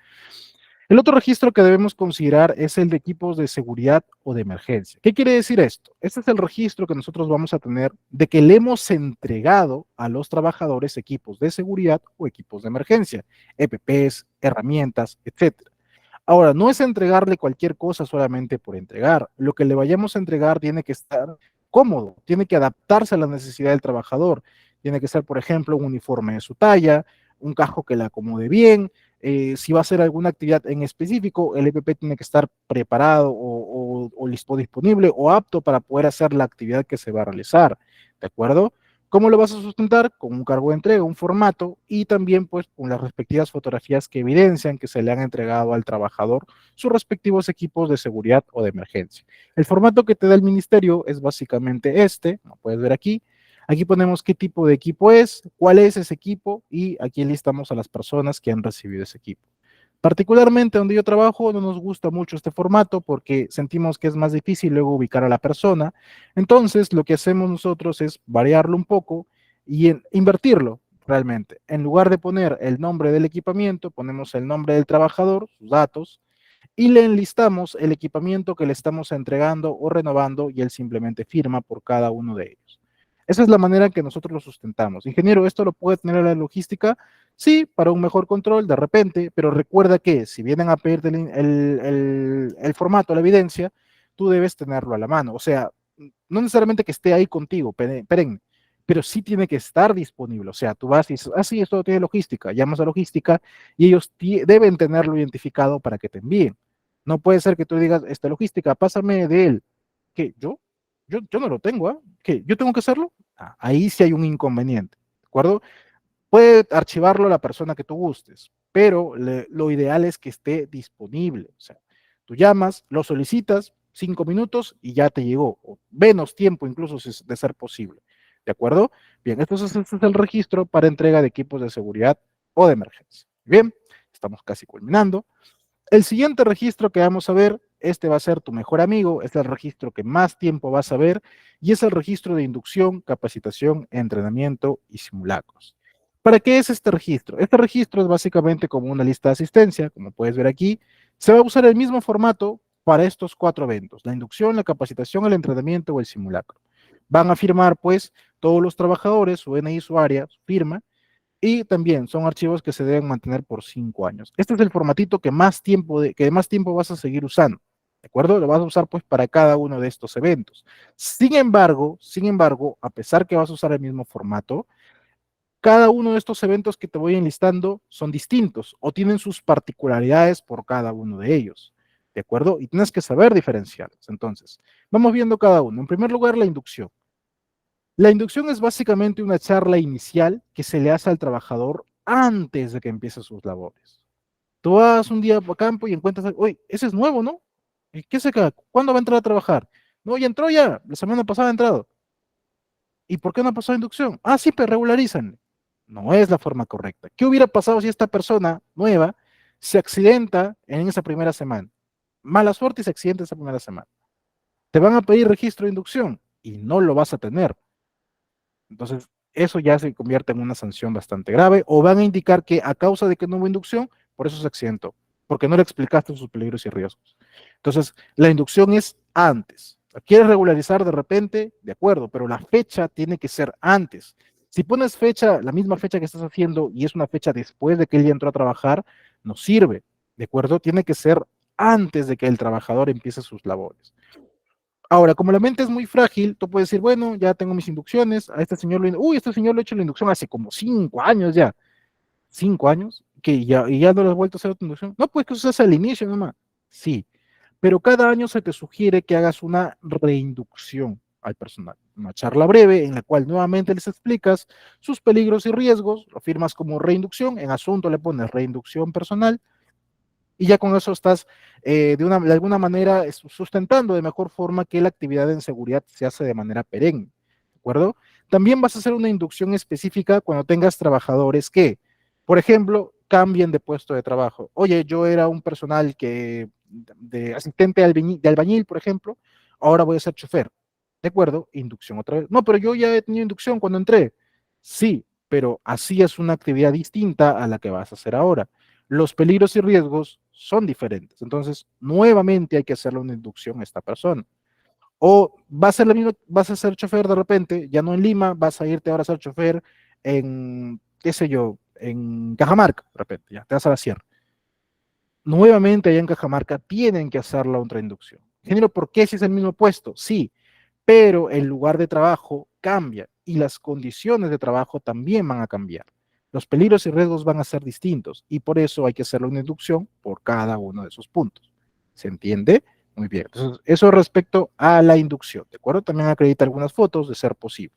El otro registro que debemos considerar es el de equipos de seguridad o de emergencia. ¿Qué quiere decir esto? Este es el registro que nosotros vamos a tener de que le hemos entregado a los trabajadores equipos de seguridad o equipos de emergencia, EPPs, herramientas, etcétera. Ahora, no es entregarle cualquier cosa solamente por entregar. Lo que le vayamos a entregar tiene que estar cómodo, tiene que adaptarse a la necesidad del trabajador. Tiene que ser, por ejemplo, un uniforme de su talla, un casco que le acomode bien. Si va a hacer alguna actividad en específico, el EPP tiene que estar preparado o listo, disponible o apto para poder hacer la actividad que se va a realizar. ¿De acuerdo? ¿Cómo lo vas a sustentar? Con un cargo de entrega, un formato y también pues con las respectivas fotografías que evidencian que se le han entregado al trabajador sus respectivos equipos de seguridad o de emergencia. El formato que te da el ministerio es básicamente este, como puedes ver aquí. Aquí ponemos qué tipo de equipo es, cuál es ese equipo y aquí listamos a las personas que han recibido ese equipo. Particularmente donde yo trabajo no nos gusta mucho este formato porque sentimos que es más difícil luego ubicar a la persona. Entonces lo que hacemos nosotros es variarlo un poco y invertirlo realmente. En lugar de poner el nombre del equipamiento, ponemos el nombre del trabajador, sus datos, y le enlistamos el equipamiento que le estamos entregando o renovando y él simplemente firma por cada uno de ellos. Esa es la manera en que nosotros lo sustentamos. Ingeniero, ¿esto lo puede tener la logística? Sí, para un mejor control de repente, pero recuerda que si vienen a pedirte el formato, la evidencia, tú debes tenerlo a la mano. O sea, no necesariamente que esté ahí contigo, perenne, pero sí tiene que estar disponible. O sea, tú vas y dices, ah, sí, esto tiene logística, llamas a logística y ellos deben tenerlo identificado para que te envíen. No puede ser que tú digas, esta logística, pásame de él. ¿Qué? ¿Yo no lo tengo, ¿ah? ¿Qué? ¿Yo tengo que hacerlo? Ah, ahí sí hay un inconveniente, ¿de acuerdo? Puede archivarlo la persona que tú gustes, pero lo ideal es que esté disponible. O sea, tú llamas, lo solicitas, 5 minutos y ya te llegó, o menos tiempo incluso si es de ser posible. ¿De acuerdo? Bien, entonces este es el registro para entrega de equipos de seguridad o de emergencia. Bien, estamos casi culminando. El siguiente registro que vamos a ver, este va a ser tu mejor amigo, es el registro que más tiempo vas a ver y es el registro de inducción, capacitación, entrenamiento y simulacros. ¿Para qué es este registro? Este registro es básicamente como una lista de asistencia, como puedes ver aquí. Se va a usar el mismo formato para estos 4 eventos, la inducción, la capacitación, el entrenamiento o el simulacro. Van a firmar, pues, todos los trabajadores, su NI, su área, su firma, y también son archivos que se deben mantener por 5 años. Este es el formatito que más tiempo vas a seguir usando. ¿De acuerdo? Lo vas a usar pues para cada uno de estos eventos. Sin embargo, a pesar que vas a usar el mismo formato, cada uno de estos eventos que te voy enlistando son distintos o tienen sus particularidades por cada uno de ellos. ¿De acuerdo? Y tienes que saber diferenciarlos. Entonces, vamos viendo cada uno. En primer lugar, la inducción. La inducción es básicamente una charla inicial que se le hace al trabajador antes de que empiece sus labores. Tú vas un día a campo y encuentras, oye, ese es nuevo, ¿no? ¿Y qué se acá? ¿Cuándo va a entrar a trabajar? No, ya entró ya, la semana pasada ha entrado. ¿Y por qué no ha pasado inducción? Ah, sí, pero regularizan. No es la forma correcta. ¿Qué hubiera pasado si esta persona nueva se accidenta en esa primera semana? Mala suerte y se accidenta esa primera semana. Te van a pedir registro de inducción y no lo vas a tener. Entonces, eso ya se convierte en una sanción bastante grave o van a indicar que a causa de que no hubo inducción, por eso se accidentó, porque no le explicaste sus peligros y riesgos. Entonces, la inducción es antes. ¿Quieres regularizar de repente? De acuerdo, pero la fecha tiene que ser antes. Si pones fecha, la misma fecha que estás haciendo y es una fecha después de que él ya entró a trabajar, no sirve. ¿De acuerdo? Tiene que ser antes de que el trabajador empiece sus labores. Ahora, como la mente es muy frágil, tú puedes decir, bueno, ya tengo mis inducciones, a este señor este señor lo ha hecho la inducción hace como 5 años ya, 5 años, que ya, y ya no le has vuelto a hacer otra inducción. No, pues que eso es al inicio nomás. Sí, pero cada año se te sugiere que hagas una reinducción al personal, una charla breve en la cual nuevamente les explicas sus peligros y riesgos, lo firmas como reinducción, en asunto le pones reinducción personal, y ya con eso estás de alguna manera sustentando de mejor forma que la actividad en seguridad se hace de manera perenne, ¿de acuerdo? También vas a hacer una inducción específica cuando tengas trabajadores que, por ejemplo, cambien de puesto de trabajo. Oye, yo era un personal de asistente de albañil, por ejemplo, ahora voy a ser chofer. ¿De acuerdo? Inducción otra vez. No, pero yo ya he tenido inducción cuando entré. Sí, pero así es una actividad distinta a la que vas a hacer ahora. Los peligros y riesgos son diferentes. Entonces, nuevamente hay que hacerle una inducción a esta persona. O va a ser la misma, vas a ser chofer de repente, ya no en Lima, vas a irte ahora a ser chofer en, qué sé yo, en Cajamarca, de repente, ya te vas a la sierra. Nuevamente allá en Cajamarca tienen que hacer la otra inducción. Ingeniero, ¿por qué si es el mismo puesto? Sí, pero el lugar de trabajo cambia y las condiciones de trabajo también van a cambiar. Los peligros y riesgos van a ser distintos y por eso hay que hacer una inducción por cada uno de esos puntos. ¿Se entiende? Muy bien. Entonces, eso respecto a la inducción, ¿de acuerdo? También acredita algunas fotos de ser posible.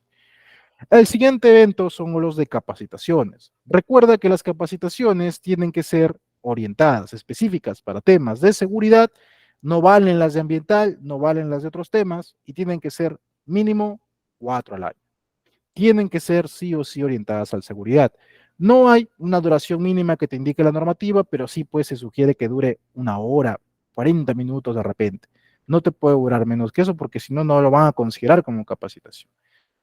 El siguiente evento son los de capacitaciones. Recuerda que las capacitaciones tienen que ser orientadas, específicas para temas de seguridad, no valen las de ambiental, no valen las de otros temas y tienen que ser mínimo 4 al año. Tienen que ser sí o sí orientadas a la seguridad. No hay una duración mínima que te indique la normativa, pero sí pues se sugiere que dure 1 hora, 40 minutos de repente. No te puede durar menos que eso porque si no, no lo van a considerar como capacitación.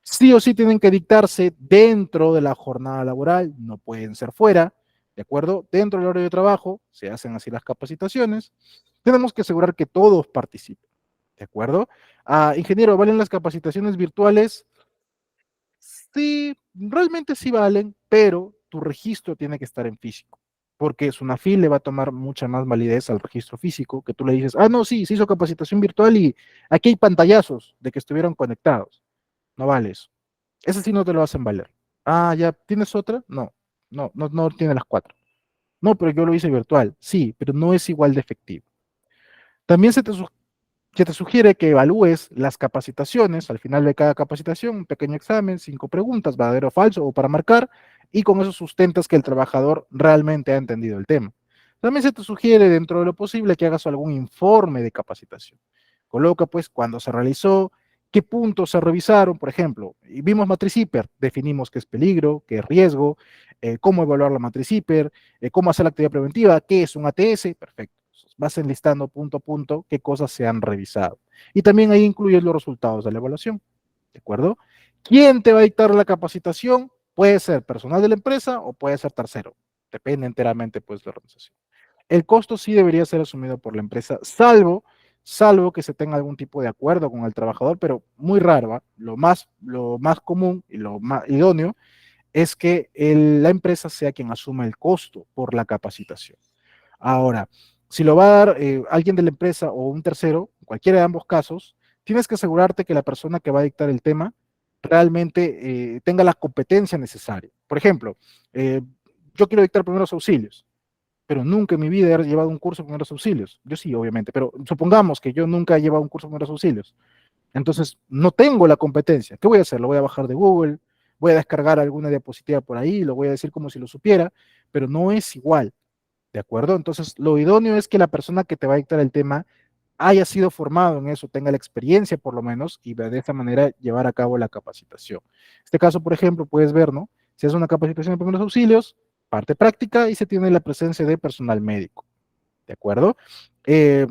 Sí o sí tienen que dictarse dentro de la jornada laboral, no pueden ser fuera, ¿de acuerdo? Dentro del horario de trabajo se hacen así las capacitaciones. Tenemos que asegurar que todos participen, ¿de acuerdo? Ingeniero, ¿valen las capacitaciones virtuales? Sí, realmente sí valen, pero tu registro tiene que estar en físico, porque SUNAFIL le va a tomar mucha más validez al registro físico, que tú le dices, ah, no, sí, se hizo capacitación virtual y aquí hay pantallazos de que estuvieron conectados. No vale eso. Ese sí no te lo hacen valer. Ah, ya, ¿tienes otra? No, no tiene las cuatro. No, pero yo lo hice virtual. Sí, pero no es igual de efectivo. También se te sugiere que evalúes las capacitaciones, al final de cada capacitación, un pequeño examen, 5 preguntas, verdadero o falso, o para marcar, y con eso sustentas que el trabajador realmente ha entendido el tema. También se te sugiere, dentro de lo posible, que hagas algún informe de capacitación. Coloca, pues, cuándo se realizó, qué puntos se revisaron, por ejemplo, y vimos matriz hiper, definimos qué es peligro, qué es riesgo, cómo evaluar la matriz hiper, cómo hacer la actividad preventiva, qué es un ATS, perfecto. Vas enlistando punto a punto qué cosas se han revisado. Y también ahí incluyes los resultados de la evaluación. ¿De acuerdo? ¿Quién te va a dictar la capacitación? Puede ser personal de la empresa o puede ser tercero. Depende enteramente pues de la organización. El costo sí debería ser asumido por la empresa, salvo que se tenga algún tipo de acuerdo con el trabajador, pero muy raro. ¿Eh? Lo más común y lo más idóneo es que la empresa sea quien asuma el costo por la capacitación. Ahora, si lo va a dar alguien de la empresa o un tercero, en cualquiera de ambos casos, tienes que asegurarte que la persona que va a dictar el tema realmente tenga la competencia necesaria. Por ejemplo, yo quiero dictar primeros auxilios, pero nunca en mi vida he llevado un curso de primeros auxilios. Yo sí, obviamente, pero supongamos que yo nunca he llevado un curso de primeros auxilios. Entonces, no tengo la competencia. ¿Qué voy a hacer? Lo voy a bajar de Google, voy a descargar alguna diapositiva por ahí, lo voy a decir como si lo supiera, pero no es igual. ¿De acuerdo? Entonces, lo idóneo es que la persona que te va a dictar el tema haya sido formado en eso, tenga la experiencia por lo menos, y de esta manera llevar a cabo la capacitación. En este caso, por ejemplo, puedes ver, ¿no? Si es una capacitación de primeros auxilios, parte práctica y se tiene la presencia de personal médico. ¿De acuerdo? Eh,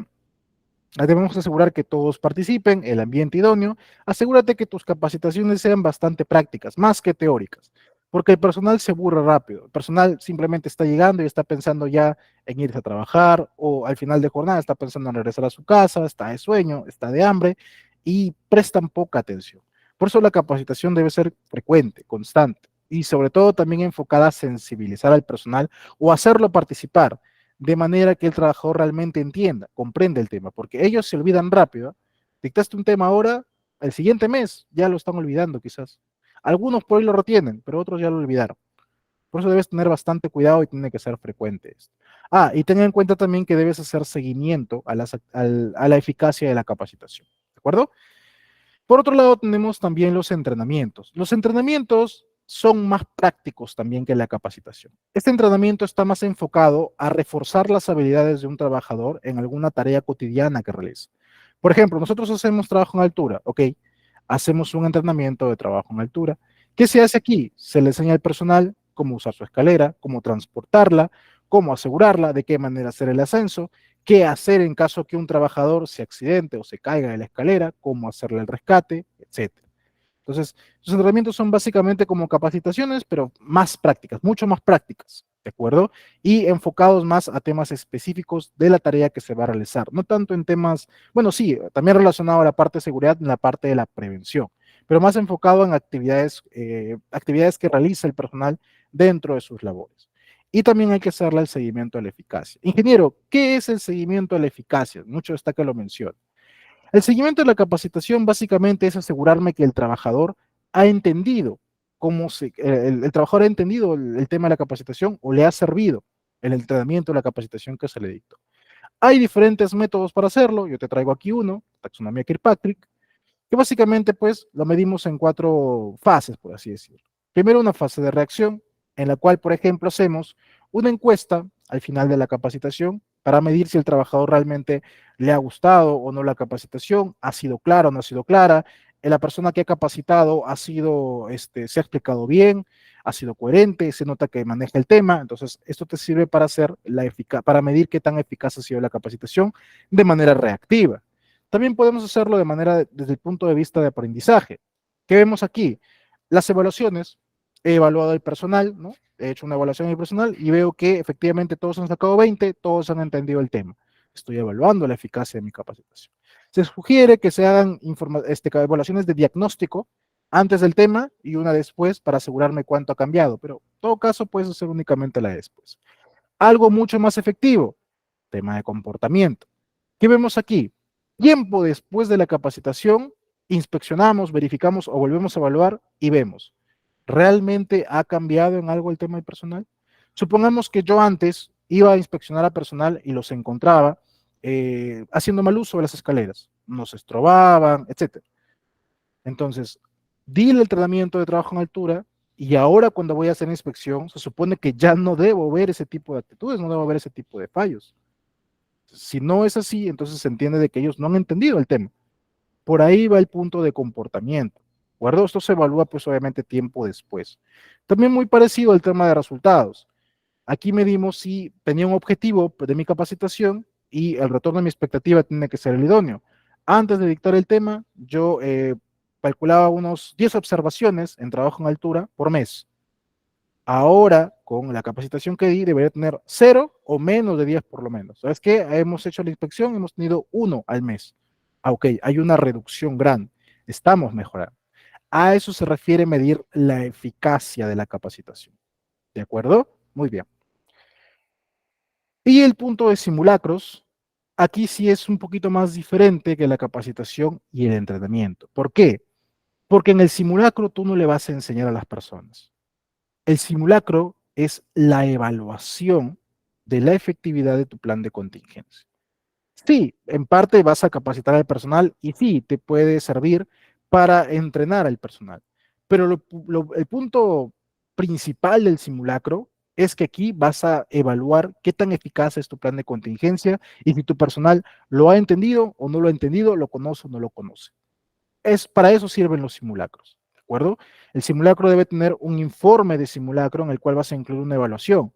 Debemos asegurar que todos participen, el ambiente idóneo. Asegúrate que tus capacitaciones sean bastante prácticas, más que teóricas, porque el personal se aburre rápido. El personal simplemente está llegando y está pensando ya en irse a trabajar o al final de jornada está pensando en regresar a su casa, está de sueño, está de hambre y prestan poca atención. Por eso la capacitación debe ser frecuente, constante y sobre todo también enfocada a sensibilizar al personal o hacerlo participar de manera que el trabajador realmente entienda, comprenda el tema, porque ellos se olvidan rápido. ¿Eh? Dictaste un tema ahora, el siguiente mes ya lo están olvidando quizás. Algunos por ahí lo retienen, pero otros ya lo olvidaron. Por eso debes tener bastante cuidado y tiene que ser frecuente esto. Ah, y ten en cuenta también que debes hacer seguimiento a la eficacia de la capacitación. ¿De acuerdo? Por otro lado, tenemos también los entrenamientos. Los entrenamientos son más prácticos también que la capacitación. Este entrenamiento está más enfocado a reforzar las habilidades de un trabajador en alguna tarea cotidiana que realiza. Por ejemplo, nosotros hacemos trabajo en altura, ¿ok? Hacemos un entrenamiento de trabajo en altura. ¿Qué se hace aquí? Se le enseña al personal cómo usar su escalera, cómo transportarla, cómo asegurarla, de qué manera hacer el ascenso, qué hacer en caso que un trabajador se accidente o se caiga de la escalera, cómo hacerle el rescate, etcétera. Entonces, los entrenamientos son básicamente como capacitaciones, pero más prácticas, mucho más prácticas, ¿de acuerdo? Y enfocados más a temas específicos de la tarea que se va a realizar, no tanto en temas, bueno, sí, también relacionado a la parte de seguridad, en la parte de la prevención, pero más enfocado en actividades que realiza el personal dentro de sus labores. Y también hay que hacerle el seguimiento a la eficacia. Ingeniero, ¿qué es el seguimiento a la eficacia? Mucho está que lo menciona. El seguimiento de la capacitación básicamente es asegurarme que el trabajador ha entendido el trabajador ha entendido el tema de la capacitación o le ha servido el entrenamiento de la capacitación que se le dictó. Hay diferentes métodos para hacerlo. Yo te traigo aquí uno, taxonomía Kirkpatrick, que básicamente pues lo medimos en 4 fases, por así decirlo. Primero, una fase de reacción, en la cual, por ejemplo, hacemos una encuesta al final de la capacitación para medir si el trabajador realmente le ha gustado o no la capacitación, ha sido clara o no ha sido clara, la persona que ha capacitado se ha explicado bien, ha sido coherente, se nota que maneja el tema, entonces esto te sirve para para medir qué tan eficaz ha sido la capacitación de manera reactiva. También podemos hacerlo desde el punto de vista de aprendizaje. ¿Qué vemos aquí? Las evaluaciones. He evaluado el personal, ¿no? He hecho una evaluación del personal y veo que efectivamente todos han sacado 20, todos han entendido el tema. Estoy evaluando la eficacia de mi capacitación. Se sugiere que se hagan evaluaciones de diagnóstico antes del tema y una después para asegurarme cuánto ha cambiado, pero en todo caso puedes hacer únicamente la después. Algo mucho más efectivo, tema de comportamiento. ¿Qué vemos aquí? Tiempo después de la capacitación, inspeccionamos, verificamos o volvemos a evaluar y vemos, ¿realmente ha cambiado en algo el tema del personal? Supongamos que yo antes iba a inspeccionar a personal y los encontraba haciendo mal uso de las escaleras, nos estrobaban, etcétera. Entonces, di el tratamiento de trabajo en altura y ahora cuando voy a hacer inspección, se supone que ya no debo ver ese tipo de actitudes, no debo ver ese tipo de fallos. Si no es así, entonces se entiende de que ellos no han entendido el tema. Por ahí va el punto de comportamiento. ¿De acuerdo? Esto se evalúa pues obviamente tiempo después. También muy parecido al tema de resultados. Aquí medimos si tenía un objetivo de mi capacitación y el retorno de mi expectativa tiene que ser el idóneo. Antes de dictar el tema, yo calculaba unos 10 observaciones en trabajo en altura por mes. Ahora, con la capacitación que di, debería tener 0 o menos de 10 por lo menos. ¿Sabes qué? Hemos hecho la inspección, hemos tenido 1 al mes. Ah, ok, hay una reducción grande. Estamos mejorando. A eso se refiere medir la eficacia de la capacitación. ¿De acuerdo? Muy bien. Y el punto de simulacros, aquí sí es un poquito más diferente que la capacitación y el entrenamiento. ¿Por qué? Porque en el simulacro tú no le vas a enseñar a las personas. El simulacro es la evaluación de la efectividad de tu plan de contingencia. Sí, en parte vas a capacitar al personal y sí, te puede servir para entrenar al personal. Pero el punto principal del simulacro es que aquí vas a evaluar qué tan eficaz es tu plan de contingencia y si tu personal lo ha entendido o no lo ha entendido, lo conoce o no lo conoce. Para eso sirven los simulacros, ¿de acuerdo? El simulacro debe tener un informe de simulacro en el cual vas a incluir una evaluación.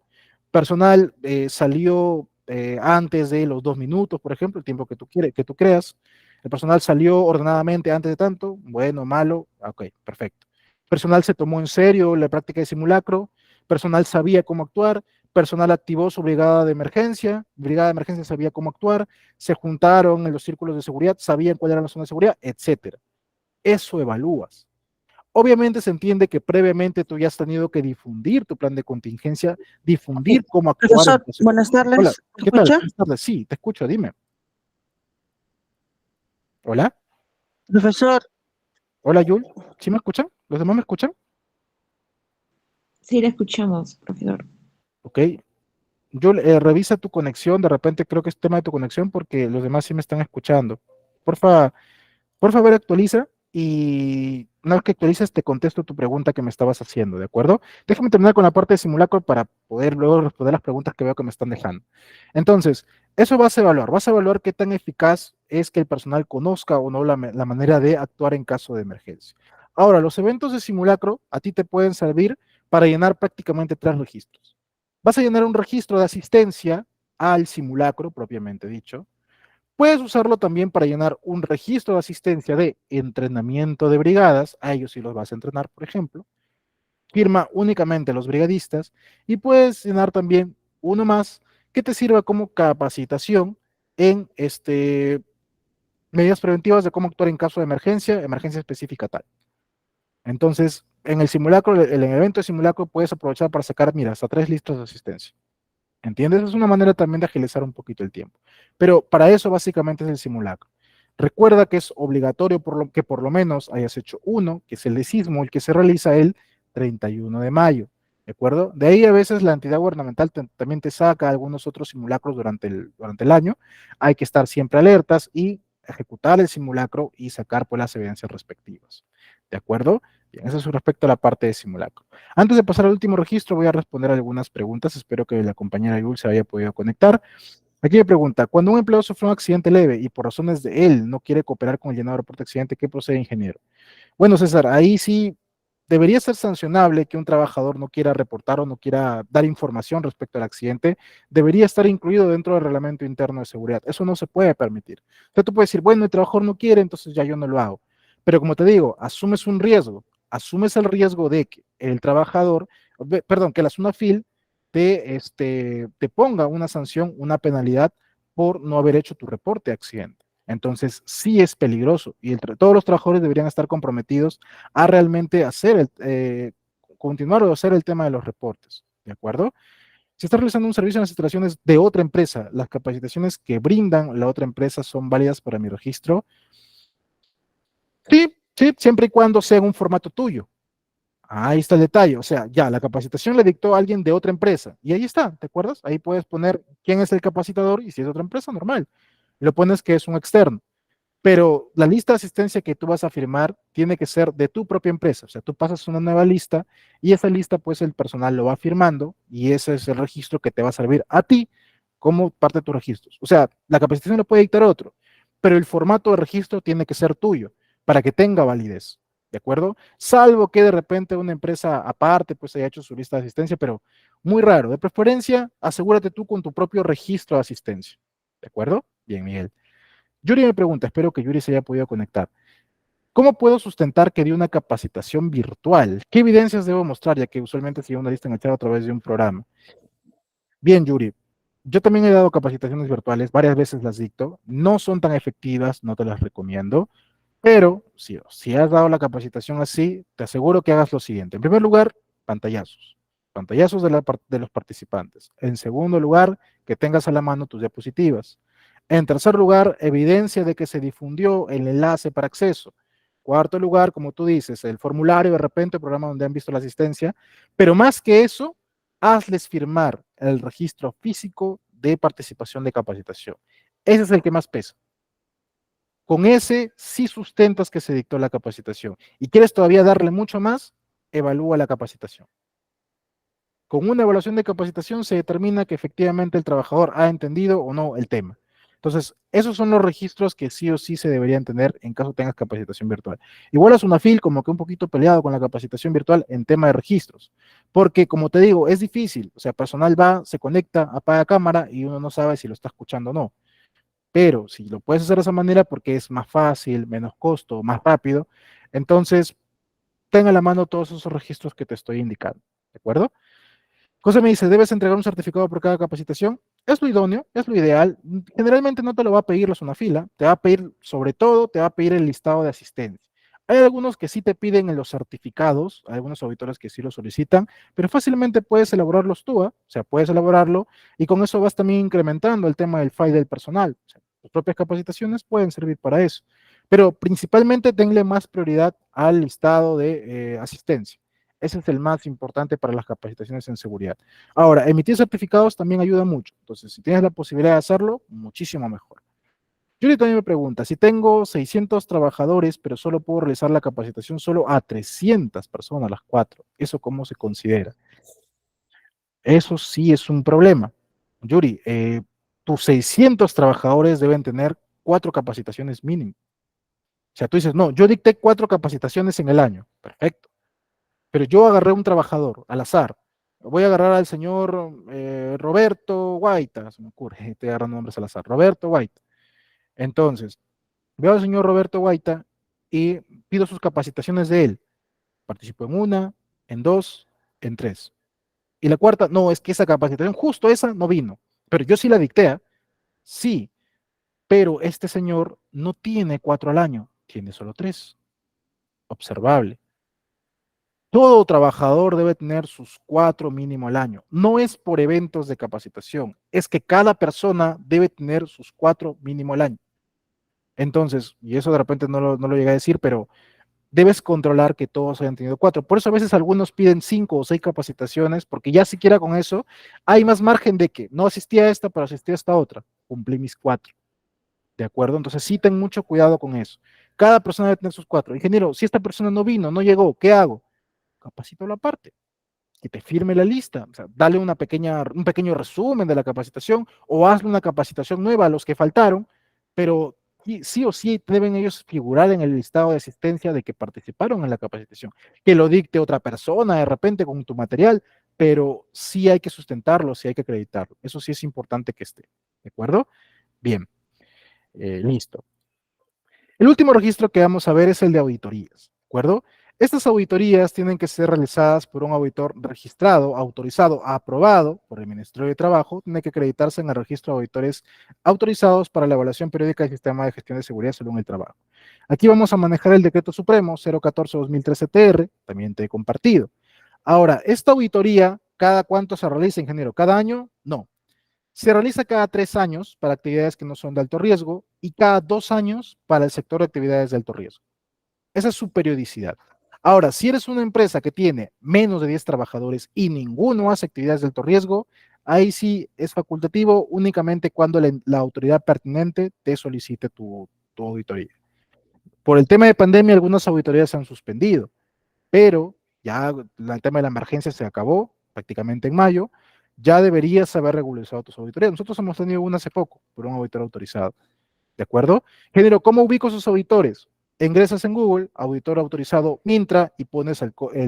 Personal salió antes de los 2 minutos, por ejemplo, el tiempo que tú creas. El personal salió ordenadamente antes de tanto, bueno, malo, ok, perfecto. Personal se tomó en serio la práctica de simulacro, personal sabía cómo actuar, personal activó su brigada de emergencia sabía cómo actuar, se juntaron en los círculos de seguridad, sabían cuál era la zona de seguridad, etcétera. Eso evalúas. Obviamente se entiende que previamente tú ya has tenido que difundir tu plan de contingencia, difundir cómo actuar en Profesor, caso de buenas contingencia. Hola, tardes. ¿Me ¿qué tal? escucha? Buenas tardes. Sí, te escucho, dime. Hola, Profesor, hola, Yul. ¿Sí me escuchan? ¿Los demás me escuchan? Sí, la escuchamos, profesor. Ok. Yul, revisa tu conexión. De repente creo que es tema de tu conexión porque los demás sí me están escuchando. Porfa, Por favor, actualiza y una vez que actualices te contesto tu pregunta que me estabas haciendo, ¿de acuerdo? Déjame terminar con la parte de simulacro para poder luego responder las preguntas que veo que me están dejando. Entonces, eso vas a evaluar qué tan eficaz es que el personal conozca o no la manera de actuar en caso de emergencia. Ahora, los eventos de simulacro a ti te pueden servir para llenar prácticamente 3 registros. Vas a llenar un registro de asistencia al simulacro, propiamente dicho. Puedes usarlo también para llenar un registro de asistencia de entrenamiento de brigadas, a ellos sí los vas a entrenar, por ejemplo, firma únicamente a los brigadistas y puedes llenar también uno más que te sirva como capacitación en medidas preventivas de cómo actuar en caso de emergencia, emergencia específica tal. Entonces, en el simulacro, el evento de simulacro puedes aprovechar para sacar, mira, hasta 3 listas de asistencia. ¿Entiendes? Es una manera también de agilizar un poquito el tiempo. Pero para eso básicamente es el simulacro. Recuerda que es obligatorio que por lo menos hayas hecho uno, que es el de sismo, el que se realiza el 31 de mayo. ¿De acuerdo? De ahí a veces la entidad gubernamental también te saca algunos otros simulacros durante el año. Hay que estar siempre alertas y ejecutar el simulacro y sacar pues, las evidencias respectivas. ¿De acuerdo? Bien, eso es respecto a la parte de simulacro. Antes de pasar al último registro, voy a responder algunas preguntas. Espero que la compañera Yul se haya podido conectar. Aquí me pregunta, cuando un empleado sufre un accidente leve y por razones de él no quiere cooperar con el llenado de reporte de accidente, ¿qué procede, ingeniero? Bueno, César, ahí sí debería ser sancionable que un trabajador no quiera reportar o no quiera dar información respecto al accidente. Debería estar incluido dentro del reglamento interno de seguridad. Eso no se puede permitir. O sea, tú puedes decir, bueno, el trabajador no quiere, entonces ya yo no lo hago. Pero como te digo, asumes un riesgo. Asumes el riesgo de que el trabajador, perdón, que la SUNAFIL te ponga una sanción, una penalidad por no haber hecho tu reporte de accidente. Entonces, sí es peligroso y todos los trabajadores deberían estar comprometidos a realmente continuar o hacer el tema de los reportes, ¿de acuerdo? Si está realizando un servicio en las instalaciones de otra empresa, las capacitaciones que brindan la otra empresa son válidas para mi registro. Sí, sí, siempre y cuando sea en un formato tuyo. Ahí está el detalle. O sea, ya la capacitación le dictó a alguien de otra empresa. Y ahí está, ¿te acuerdas? Ahí puedes poner quién es el capacitador y si es de otra empresa, normal. Y lo pones que es un externo. Pero la lista de asistencia que tú vas a firmar tiene que ser de tu propia empresa. O sea, tú pasas una nueva lista y esa lista, pues el personal lo va firmando y ese es el registro que te va a servir a ti como parte de tus registros. O sea, la capacitación lo puede dictar otro, pero el formato de registro tiene que ser tuyo para que tenga validez. ¿De acuerdo? Salvo que de repente una empresa aparte pues haya hecho su lista de asistencia, pero muy raro. De preferencia, asegúrate tú con tu propio registro de asistencia. ¿De acuerdo? Bien, Miguel. Yuri me pregunta, espero que Yuri se haya podido conectar. ¿Cómo puedo sustentar que di una capacitación virtual? ¿Qué evidencias debo mostrar, ya que usualmente se lleva una lista en el chat a través de un programa? Bien, Yuri, yo también he dado capacitaciones virtuales, varias veces las dicto, no son tan efectivas, no te las recomiendo, pero si has dado la capacitación así, te aseguro que hagas lo siguiente. En primer lugar, pantallazos, pantallazos de los participantes. En segundo lugar, que tengas a la mano tus diapositivas. En tercer lugar, evidencia de que se difundió el enlace para acceso. Cuarto lugar, como tú dices, el formulario, de repente, el programa donde han visto la asistencia. Pero más que eso, hazles firmar el registro físico de participación de capacitación. Ese es el que más pesa. Con ese sí sustentas que se dictó la capacitación. Y quieres todavía darle mucho más, evalúa la capacitación. Con una evaluación de capacitación se determina que efectivamente el trabajador ha entendido o no el tema. Entonces, esos son los registros que sí o sí se deberían tener en caso tengas capacitación virtual. Igual es una FIL como que un poquito peleado con la capacitación virtual en tema de registros, porque como te digo, es difícil, o sea, personal va, se conecta, apaga cámara y uno no sabe si lo está escuchando o no. Pero si lo puedes hacer de esa manera porque es más fácil, menos costo, más rápido, entonces ten a la mano todos esos registros que te estoy indicando, ¿de acuerdo? José me dice, ¿debes entregar un certificado por cada capacitación? Es lo idóneo, es lo ideal. Generalmente no te lo va a pedir la zona fila, te va a pedir, sobre todo, te va a pedir el listado de asistentes. Hay algunos que sí te piden en los certificados, hay algunos auditores que sí lo solicitan, pero fácilmente puedes elaborarlos tú, o sea, puedes elaborarlo y con eso vas también incrementando el tema del file del personal. O sea, tus propias capacitaciones pueden servir para eso, pero principalmente denle más prioridad al listado de asistencia. Ese es el más importante para las capacitaciones en seguridad. Ahora, emitir certificados también ayuda mucho. Entonces, si tienes la posibilidad de hacerlo, muchísimo mejor. Yuri también me pregunta, si tengo 600 trabajadores, pero solo puedo realizar la capacitación solo a 300 personas, las 4, ¿eso cómo se considera? Eso sí es un problema. Yuri, tus 600 trabajadores deben tener 4 capacitaciones mínimo. O sea, tú dices, no, yo dicté 4 capacitaciones en el año. Perfecto. Pero yo agarré un trabajador al azar. Voy a agarrar al señor Roberto Guaita, se me ocurre, estoy agarrando nombres al azar. Roberto Guaita. Entonces, veo al señor Roberto Guaita y pido sus capacitaciones de él. Participo en una, en dos, en tres. Y la cuarta, no, es que esa capacitación, justo esa, no vino. Pero yo sí la dicté, ¿eh? Sí, pero este señor no tiene 4 al año, tiene solo 3. Observable. Todo trabajador debe tener sus 4 mínimo al año. No es por eventos de capacitación, es que cada persona debe tener sus 4 mínimo al año. Entonces, y eso de repente no lo llegué a decir, pero debes controlar que todos hayan tenido 4. Por eso a veces algunos piden 5 o 6 capacitaciones, porque ya siquiera con eso hay más margen de que no asistí a esta, pero asistí a esta otra. Cumplí mis 4. ¿De acuerdo? Entonces sí ten mucho cuidado con eso. Cada persona debe tener sus 4. Ingeniero, si esta persona no vino, no llegó, ¿qué hago? Capacito la parte que te firme la lista. O sea, dale un pequeño resumen de la capacitación o hazle una capacitación nueva a los que faltaron, pero sí o sí deben ellos figurar en el listado de asistencia de que participaron en la capacitación. Que lo dicte otra persona de repente con tu material, pero sí hay que sustentarlo, sí hay que acreditarlo. Eso sí es importante que esté. ¿De acuerdo? Bien, listo. El último registro que vamos a ver es el de auditorías, ¿de acuerdo? Estas auditorías tienen que ser realizadas por un auditor registrado, autorizado, aprobado por el Ministerio de Trabajo, tiene que acreditarse en el registro de auditores autorizados para la evaluación periódica del sistema de gestión de seguridad salud en el trabajo. Aquí vamos a manejar el decreto supremo 014-2013-TR, también te he compartido. Ahora, esta auditoría, ¿cada cuánto se realiza, ingeniero? ¿Cada año? No. Se realiza cada 3 años para actividades que no son de alto riesgo y cada 2 años para el sector de actividades de alto riesgo. Esa es su periodicidad. Ahora, si eres una empresa que tiene menos de 10 trabajadores y ninguno hace actividades de alto riesgo, ahí sí es facultativo únicamente cuando la autoridad pertinente te solicite tu auditoría. Por el tema de pandemia, algunas auditorías se han suspendido, pero ya el tema de la emergencia se acabó prácticamente en mayo, ya deberías haber regularizado tus auditorías. Nosotros hemos tenido una hace poco por un auditor autorizado. ¿De acuerdo? Género, ¿cómo ubico sus auditores? Ingresas en Google, auditor autorizado Mintra, y pones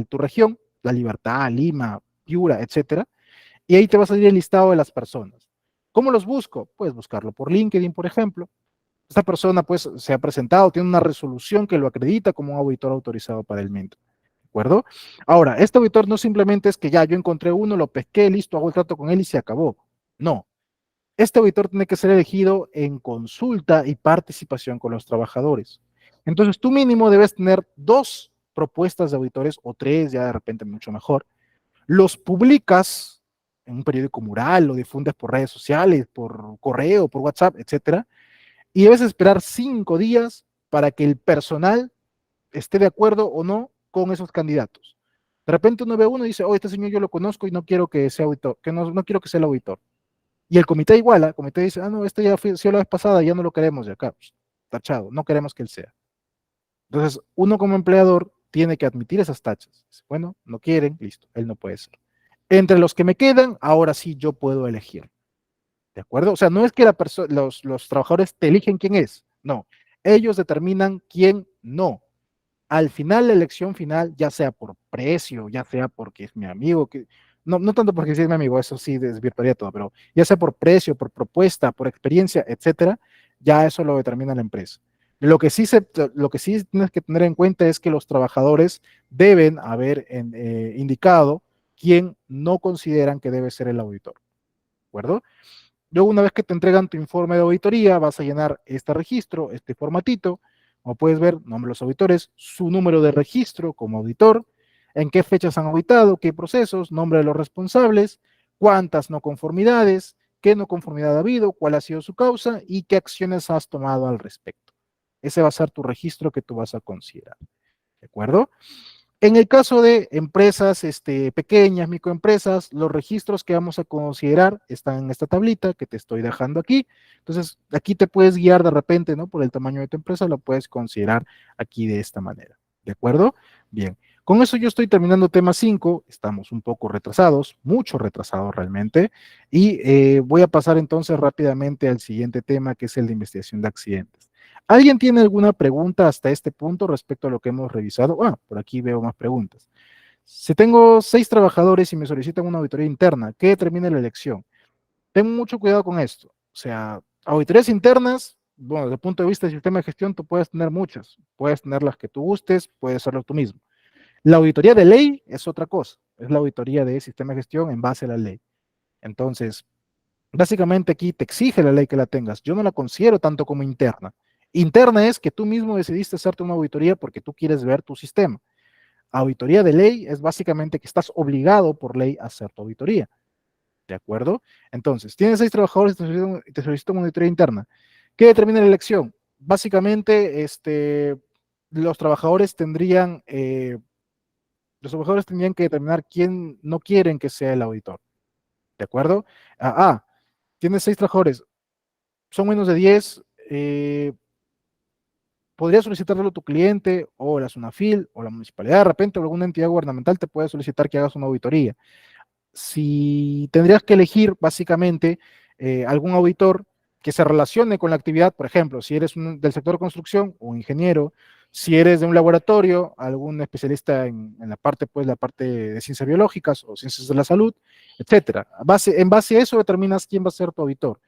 tu región, La Libertad, Lima, Piura, etcétera, y ahí te va a salir el listado de las personas. ¿Cómo los busco? Puedes buscarlo por LinkedIn, por ejemplo. Esta persona, pues, se ha presentado, tiene una resolución que lo acredita como un auditor autorizado para el Mintra. ¿De acuerdo? Ahora, este auditor no simplemente es que ya yo encontré uno, lo pesqué, listo, hago el trato con él y se acabó. No, este auditor tiene que ser elegido en consulta y participación con los trabajadores. Entonces, tú mínimo debes tener 2 propuestas de auditores o 3, ya de repente mucho mejor. Los publicas en un periódico mural, lo difundes por redes sociales, por correo, por WhatsApp, etcétera, y debes esperar 5 días para que el personal esté de acuerdo o no con esos candidatos. De repente uno ve uno y dice, oh, este señor yo lo conozco y no quiero que sea auditor, que no quiero que sea el auditor. Y el comité iguala, el comité dice, no, este ya fue, la vez pasada, ya no lo queremos de acá, pues, tachado, no queremos que él sea. Entonces, uno como empleador tiene que admitir esas tachas. Bueno, no quieren, listo, él no puede ser. Entre los que me quedan, ahora sí yo puedo elegir. ¿De acuerdo? O sea, no es que los trabajadores te eligen quién es, no. Ellos determinan quién no. Al final, la elección final, ya sea por precio, ya sea porque es mi amigo, no tanto porque sí es mi amigo, eso sí desvirtuaría todo, pero ya sea por precio, por propuesta, por experiencia, etcétera, ya eso lo determina la empresa. Lo que sí tienes que tener en cuenta es que los trabajadores deben haber indicado quién no consideran que debe ser el auditor. ¿De acuerdo? Luego, una vez que te entregan tu informe de auditoría, vas a llenar este registro, este formatito. Como puedes ver, nombre de los auditores, su número de registro como auditor, en qué fechas han auditado, qué procesos, nombre de los responsables, cuántas no conformidades, qué no conformidad ha habido, cuál ha sido su causa y qué acciones has tomado al respecto. Ese va a ser tu registro que tú vas a considerar. ¿De acuerdo? En el caso de empresas pequeñas, microempresas, los registros que vamos a considerar están en esta tablita que te estoy dejando aquí. Entonces, aquí te puedes guiar de repente, ¿no? Por el tamaño de tu empresa, lo puedes considerar aquí de esta manera. ¿De acuerdo? Bien. Con eso yo estoy terminando tema 5. Estamos un poco retrasados, mucho retrasados realmente. Y voy a pasar entonces rápidamente al siguiente tema, que es el de investigación de accidentes. ¿Alguien tiene alguna pregunta hasta este punto respecto a lo que hemos revisado? Ah, por aquí veo más preguntas. Si tengo 6 trabajadores y me solicitan una auditoría interna, ¿qué determina la elección? Ten mucho cuidado con esto. O sea, auditorías internas, bueno, desde el punto de vista del sistema de gestión, tú puedes tener muchas. Puedes tener las que tú gustes, puedes hacerlo tú mismo. La auditoría de ley es otra cosa. Es la auditoría de sistema de gestión en base a la ley. Entonces, básicamente aquí te exige la ley que la tengas. Yo no la considero tanto como interna. Interna es que tú mismo decidiste hacerte una auditoría porque tú quieres ver tu sistema. Auditoría de ley es básicamente que estás obligado por ley a hacer tu auditoría. ¿De acuerdo? Entonces, tienes 6 trabajadores y te solicitan una auditoría interna. ¿Qué determina la elección? Básicamente, los trabajadores tendrían, que determinar quién no quieren que sea el auditor. ¿De acuerdo? Tienes 6 trabajadores, son menos de 10, podría solicitarlo a tu cliente o la SUNAFIL o la municipalidad de repente o alguna entidad gubernamental te puede solicitar que hagas una auditoría. Si tendrías que elegir básicamente algún auditor que se relacione con la actividad, por ejemplo, si eres del sector de construcción, un ingeniero, si eres de un laboratorio, algún especialista en la parte de ciencias biológicas o ciencias de la salud, etcétera. En base a eso determinas quién va a ser tu auditor,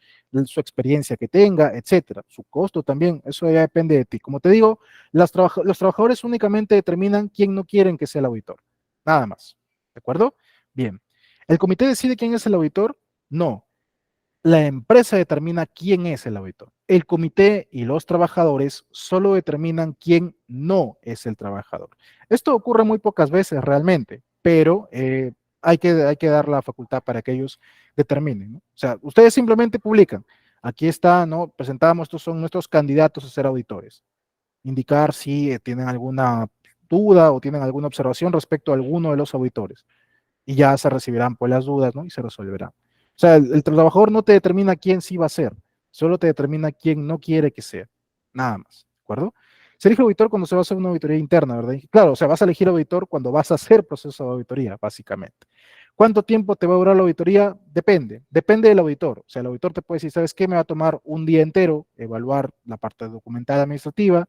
su experiencia que tenga, etcétera, su costo también, eso ya depende de ti. Como te digo, los trabajadores únicamente determinan quién no quieren que sea el auditor, nada más. ¿De acuerdo? Bien. ¿El comité decide quién es el auditor? No. La empresa determina quién es el auditor. El comité y los trabajadores solo determinan quién no es el trabajador. Esto ocurre muy pocas veces realmente, pero hay que dar la facultad para que ellos determinen, ¿no? O sea, ustedes simplemente publican. Aquí está, ¿no? Presentamos, estos son nuestros candidatos a ser auditores. indicar si tienen alguna duda o tienen alguna observación respecto a alguno de los auditores. Y ya se recibirán pues las dudas, ¿no? Y se resolverán. O sea, el trabajador no te determina quién sí va a ser, solo te determina quién no quiere que sea. Nada más, ¿de acuerdo? Se elige auditor cuando se va a hacer una auditoría interna, ¿verdad? Y claro, o sea, vas a elegir auditor cuando vas a hacer proceso de auditoría, básicamente. ¿Cuánto tiempo te va a durar la auditoría? Depende del auditor. O sea, el auditor te puede decir, ¿sabes qué? Me va a tomar un día entero evaluar la parte documental administrativa,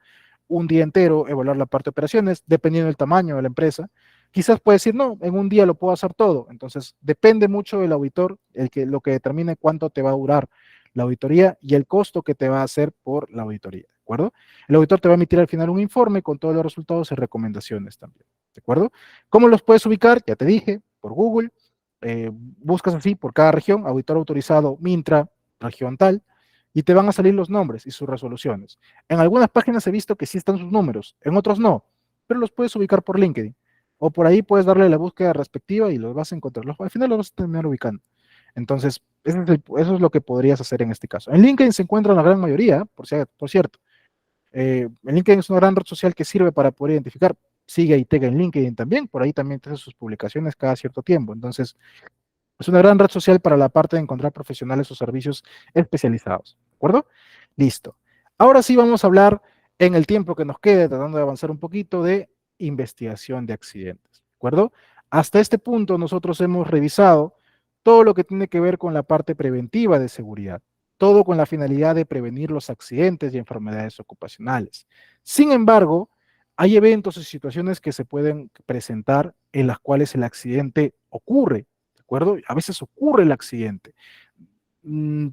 un día entero evaluar la parte de operaciones, dependiendo del tamaño de la empresa. Quizás puede decir, no, en un día lo puedo hacer todo. Entonces, depende mucho del auditor, lo que determine cuánto te va a durar la auditoría y el costo que te va a hacer por la auditoría, ¿de acuerdo? El auditor te va a emitir al final un informe con todos los resultados y recomendaciones también, ¿de acuerdo? ¿Cómo los puedes ubicar? Ya te dije, por Google, buscas así por cada región, auditor autorizado Mintra, región tal, y te van a salir los nombres y sus resoluciones. En algunas páginas he visto que sí están sus números, en otros no, pero los puedes ubicar por LinkedIn. O por ahí puedes darle la búsqueda respectiva y los vas a encontrar. Al final los vas a terminar ubicando. Entonces, eso es lo que podrías hacer en este caso. En LinkedIn se encuentra la gran mayoría, por cierto. En LinkedIn es una gran red social que sirve para poder identificar. Sigue a Itega en LinkedIn también, por ahí también te hace sus publicaciones cada cierto tiempo. Entonces, es una gran red social para la parte de encontrar profesionales o servicios especializados. ¿De acuerdo? Listo. Ahora sí vamos a hablar en el tiempo que nos quede, tratando de avanzar un poquito, de investigación de accidentes. ¿De acuerdo? Hasta este punto nosotros hemos revisado todo lo que tiene que ver con la parte preventiva de seguridad, todo con la finalidad de prevenir los accidentes y enfermedades ocupacionales. Sin embargo, hay eventos y situaciones que se pueden presentar en las cuales el accidente ocurre, ¿de acuerdo? A veces ocurre el accidente. Mm,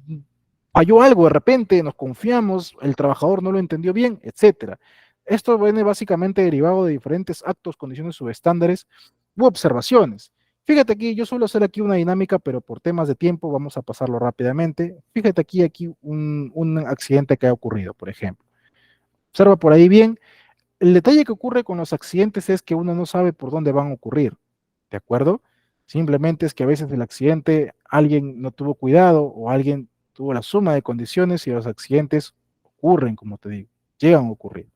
Falló algo de repente, nos confiamos, el trabajador no lo entendió bien, etcétera. Esto viene básicamente derivado de diferentes actos, condiciones subestándares u observaciones. Fíjate aquí, yo suelo hacer aquí una dinámica, pero por temas de tiempo vamos a pasarlo rápidamente. Fíjate aquí un accidente que ha ocurrido, por ejemplo. Observa por ahí bien. El detalle que ocurre con los accidentes es que uno no sabe por dónde van a ocurrir, ¿de acuerdo? Simplemente es que a veces el accidente, alguien no tuvo cuidado o alguien tuvo la suma de condiciones y los accidentes ocurren, como te digo, llegan a ocurrir.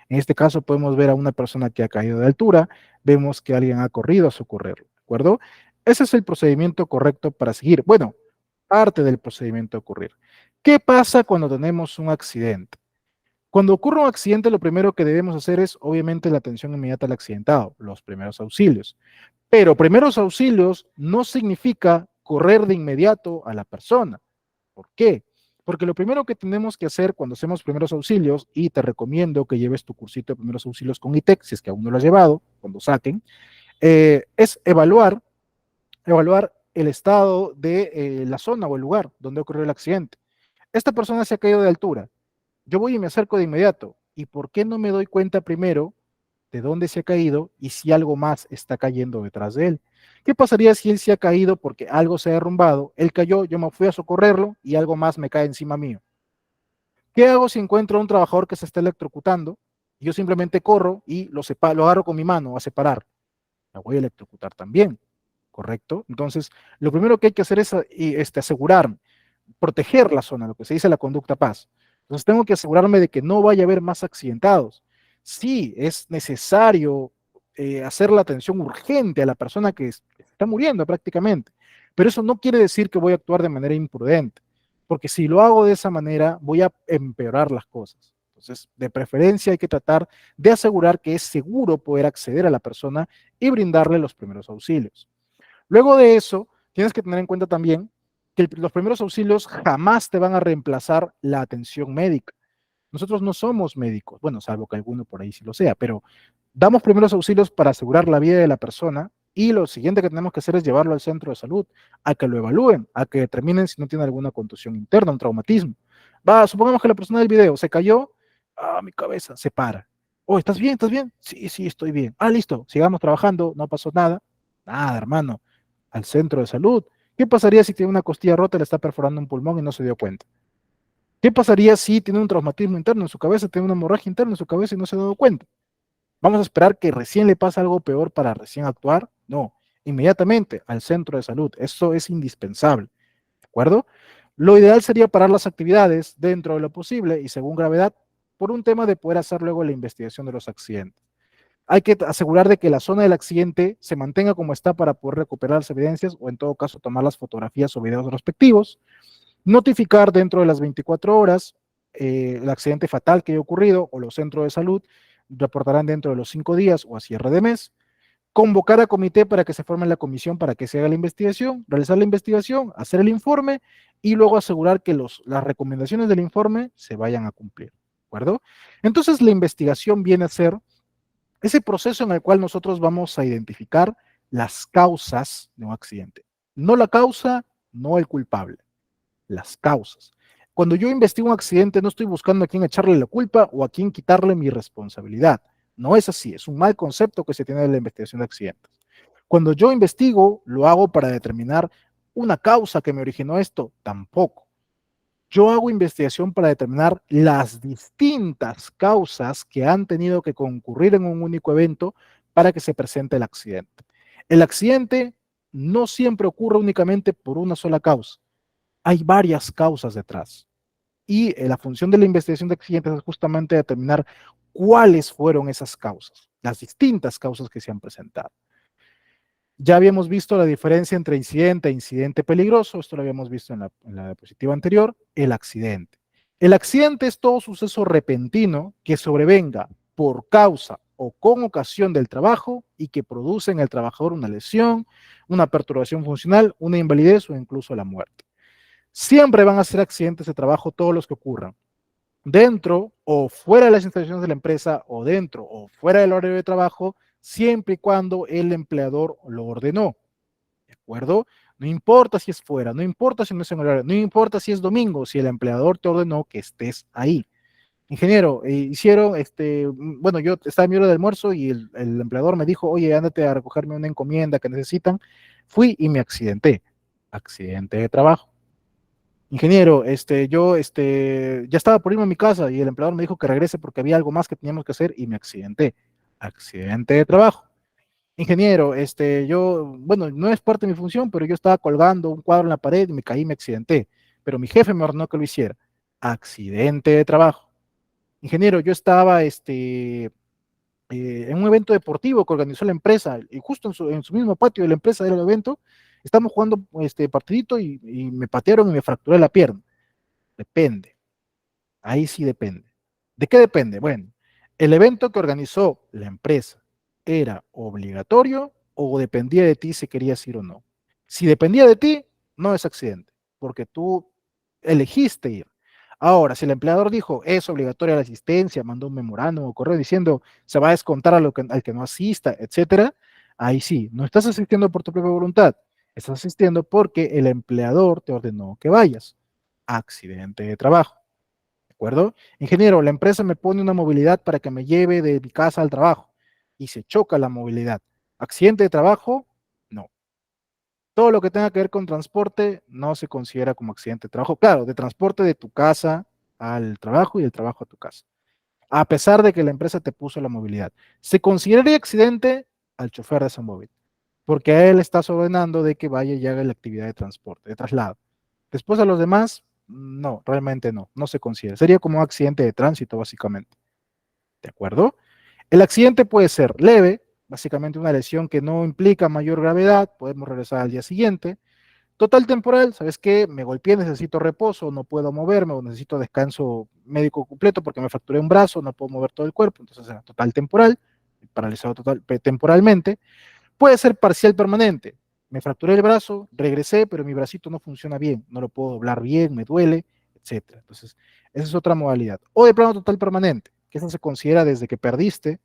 En este caso podemos ver a una persona que ha caído de altura, vemos que alguien ha corrido a socorrerlo, ¿de acuerdo? Ese es el procedimiento correcto para seguir. Bueno, parte del procedimiento a ocurrir. ¿Qué pasa cuando tenemos un accidente? Cuando ocurre un accidente, lo primero que debemos hacer es, obviamente, la atención inmediata al accidentado, los primeros auxilios. Pero primeros auxilios no significa correr de inmediato a la persona. ¿Por qué? Porque lo primero que tenemos que hacer cuando hacemos primeros auxilios, y te recomiendo que lleves tu cursito de primeros auxilios con ITEC, si es que aún no lo has llevado, cuando saquen, es evaluar el estado de la zona o el lugar donde ocurrió el accidente. Esta persona se ha caído de altura, yo voy y me acerco de inmediato. ¿Y por qué no me doy cuenta primero de dónde se ha caído y si algo más está cayendo detrás de él? ¿Qué pasaría si él se ha caído porque algo se ha derrumbado? Él cayó, yo me fui a socorrerlo y algo más me cae encima mío. ¿Qué hago si encuentro a un trabajador que se está electrocutando? Yo simplemente corro y lo agarro con mi mano a separar. Me voy a electrocutar también, ¿correcto? Entonces, lo primero que hay que hacer es asegurarme, proteger la zona, lo que se dice la conducta paz. Entonces tengo que asegurarme de que no vaya a haber más accidentados. Sí, es necesario hacer la atención urgente a la persona que está muriendo prácticamente, pero eso no quiere decir que voy a actuar de manera imprudente, porque si lo hago de esa manera voy a empeorar las cosas. Entonces, de preferencia hay que tratar de asegurar que es seguro poder acceder a la persona y brindarle los primeros auxilios. Luego de eso, tienes que tener en cuenta también que los primeros auxilios jamás te van a reemplazar la atención médica. Nosotros no somos médicos, bueno, salvo que alguno por ahí sí lo sea, pero damos primeros auxilios para asegurar la vida de la persona y lo siguiente que tenemos que hacer es llevarlo al centro de salud, a que lo evalúen, a que determinen si no tiene alguna contusión interna, un traumatismo. Supongamos que la persona del video se cayó, mi cabeza se para. Oh, ¿estás bien? ¿Estás bien? Sí, sí, estoy bien. Listo, sigamos trabajando, no pasó nada. Nada, hermano, al centro de salud. ¿Qué pasaría si tiene una costilla rota y le está perforando un pulmón y no se dio cuenta? ¿Qué pasaría si tiene un traumatismo interno en su cabeza, tiene una hemorragia interna en su cabeza y no se ha dado cuenta? ¿Vamos a esperar que recién le pase algo peor para recién actuar? No, inmediatamente al centro de salud. Eso es indispensable, ¿de acuerdo? Lo ideal sería parar las actividades dentro de lo posible y según gravedad, por un tema de poder hacer luego la investigación de los accidentes. Hay que asegurar de que la zona del accidente se mantenga como está para poder recuperar las evidencias o en todo caso tomar las fotografías o videos respectivos. Notificar dentro de las 24 horas el accidente fatal que haya ocurrido o los centros de salud reportarán dentro de los 5 días o a cierre de mes. Convocar a comité para que se forme la comisión para que se haga la investigación, realizar la investigación, hacer el informe y luego asegurar que las recomendaciones del informe se vayan a cumplir. ¿De acuerdo? Entonces la investigación viene a ser ese proceso en el cual nosotros vamos a identificar las causas de un accidente. No la causa, no el culpable, las causas. Cuando yo investigo un accidente, no estoy buscando a quién echarle la culpa o a quién quitarle mi responsabilidad. No es así, es un mal concepto que se tiene de la investigación de accidentes. Cuando yo investigo, lo hago para determinar una causa que me originó esto, tampoco. Yo hago investigación para determinar las distintas causas que han tenido que concurrir en un único evento para que se presente el accidente. El accidente no siempre ocurre únicamente por una sola causa. Hay varias causas detrás. Y la función de la investigación de accidentes es justamente determinar cuáles fueron esas causas, las distintas causas que se han presentado. Ya habíamos visto la diferencia entre incidente e incidente peligroso, esto lo habíamos visto en la diapositiva anterior, el accidente. El accidente es todo suceso repentino que sobrevenga por causa o con ocasión del trabajo y que produce en el trabajador una lesión, una perturbación funcional, una invalidez o incluso la muerte. Siempre van a ser accidentes de trabajo todos los que ocurran, dentro o fuera de las instalaciones de la empresa o dentro o fuera del horario de trabajo, siempre y cuando el empleador lo ordenó. ¿De acuerdo? No importa si es fuera, no importa si no es en horario, no importa si es domingo, si el empleador te ordenó que estés ahí. Ingeniero, hicieron, bueno, yo estaba en mi hora de almuerzo y el empleador me dijo, oye, ándate a recogerme una encomienda que necesitan. Fui y me accidenté. Accidente de trabajo. Ingeniero, yo ya estaba por irme a mi casa y el empleador me dijo que regrese porque había algo más que teníamos que hacer y me accidenté. Accidente de trabajo. Ingeniero, bueno, no es parte de mi función, pero yo estaba colgando un cuadro en la pared y me caí y me accidenté. Pero mi jefe me ordenó que lo hiciera. Accidente de trabajo. Ingeniero, yo estaba en un evento deportivo que organizó la empresa y justo en su mismo patio de la empresa del evento, estamos jugando partidito y me patearon y me fracturé la pierna. Depende. Ahí sí depende. ¿De qué depende? Bueno, el evento que organizó la empresa era obligatorio o dependía de ti si querías ir o no. Si dependía de ti, no es accidente, porque tú elegiste ir. Ahora, si el empleador dijo es obligatoria la asistencia, mandó un memorándum o correo diciendo se va a descontar al que no asista, etcétera, ahí sí, no estás asistiendo por tu propia voluntad, estás asistiendo porque el empleador te ordenó que vayas. Accidente de trabajo. ¿De acuerdo? Ingeniero, la empresa me pone una movilidad para que me lleve de mi casa al trabajo y se choca la movilidad. ¿Accidente de trabajo? No. Todo lo que tenga que ver con transporte no se considera como accidente de trabajo. Claro, de transporte de tu casa al trabajo y del trabajo a tu casa. A pesar de que la empresa te puso la movilidad. Se consideraría accidente al chofer de ese móvil, porque a él estás ordenando de que vaya y haga la actividad de transporte, de traslado. Después a los demás, no, realmente no, no se considera. Sería como un accidente de tránsito, básicamente. ¿De acuerdo? El accidente puede ser leve, básicamente una lesión que no implica mayor gravedad, podemos regresar al día siguiente. Total temporal, ¿sabes qué? Me golpeé, necesito reposo, no puedo moverme o necesito descanso médico completo porque me fracturé un brazo, no puedo mover todo el cuerpo, entonces era total temporal, paralizado temporalmente. Puede ser parcial permanente. Me fracturé el brazo, regresé, pero mi bracito no funciona bien, no lo puedo doblar bien, me duele, etcétera. Entonces, esa es otra modalidad. O de plano total permanente, que eso se considera desde que perdiste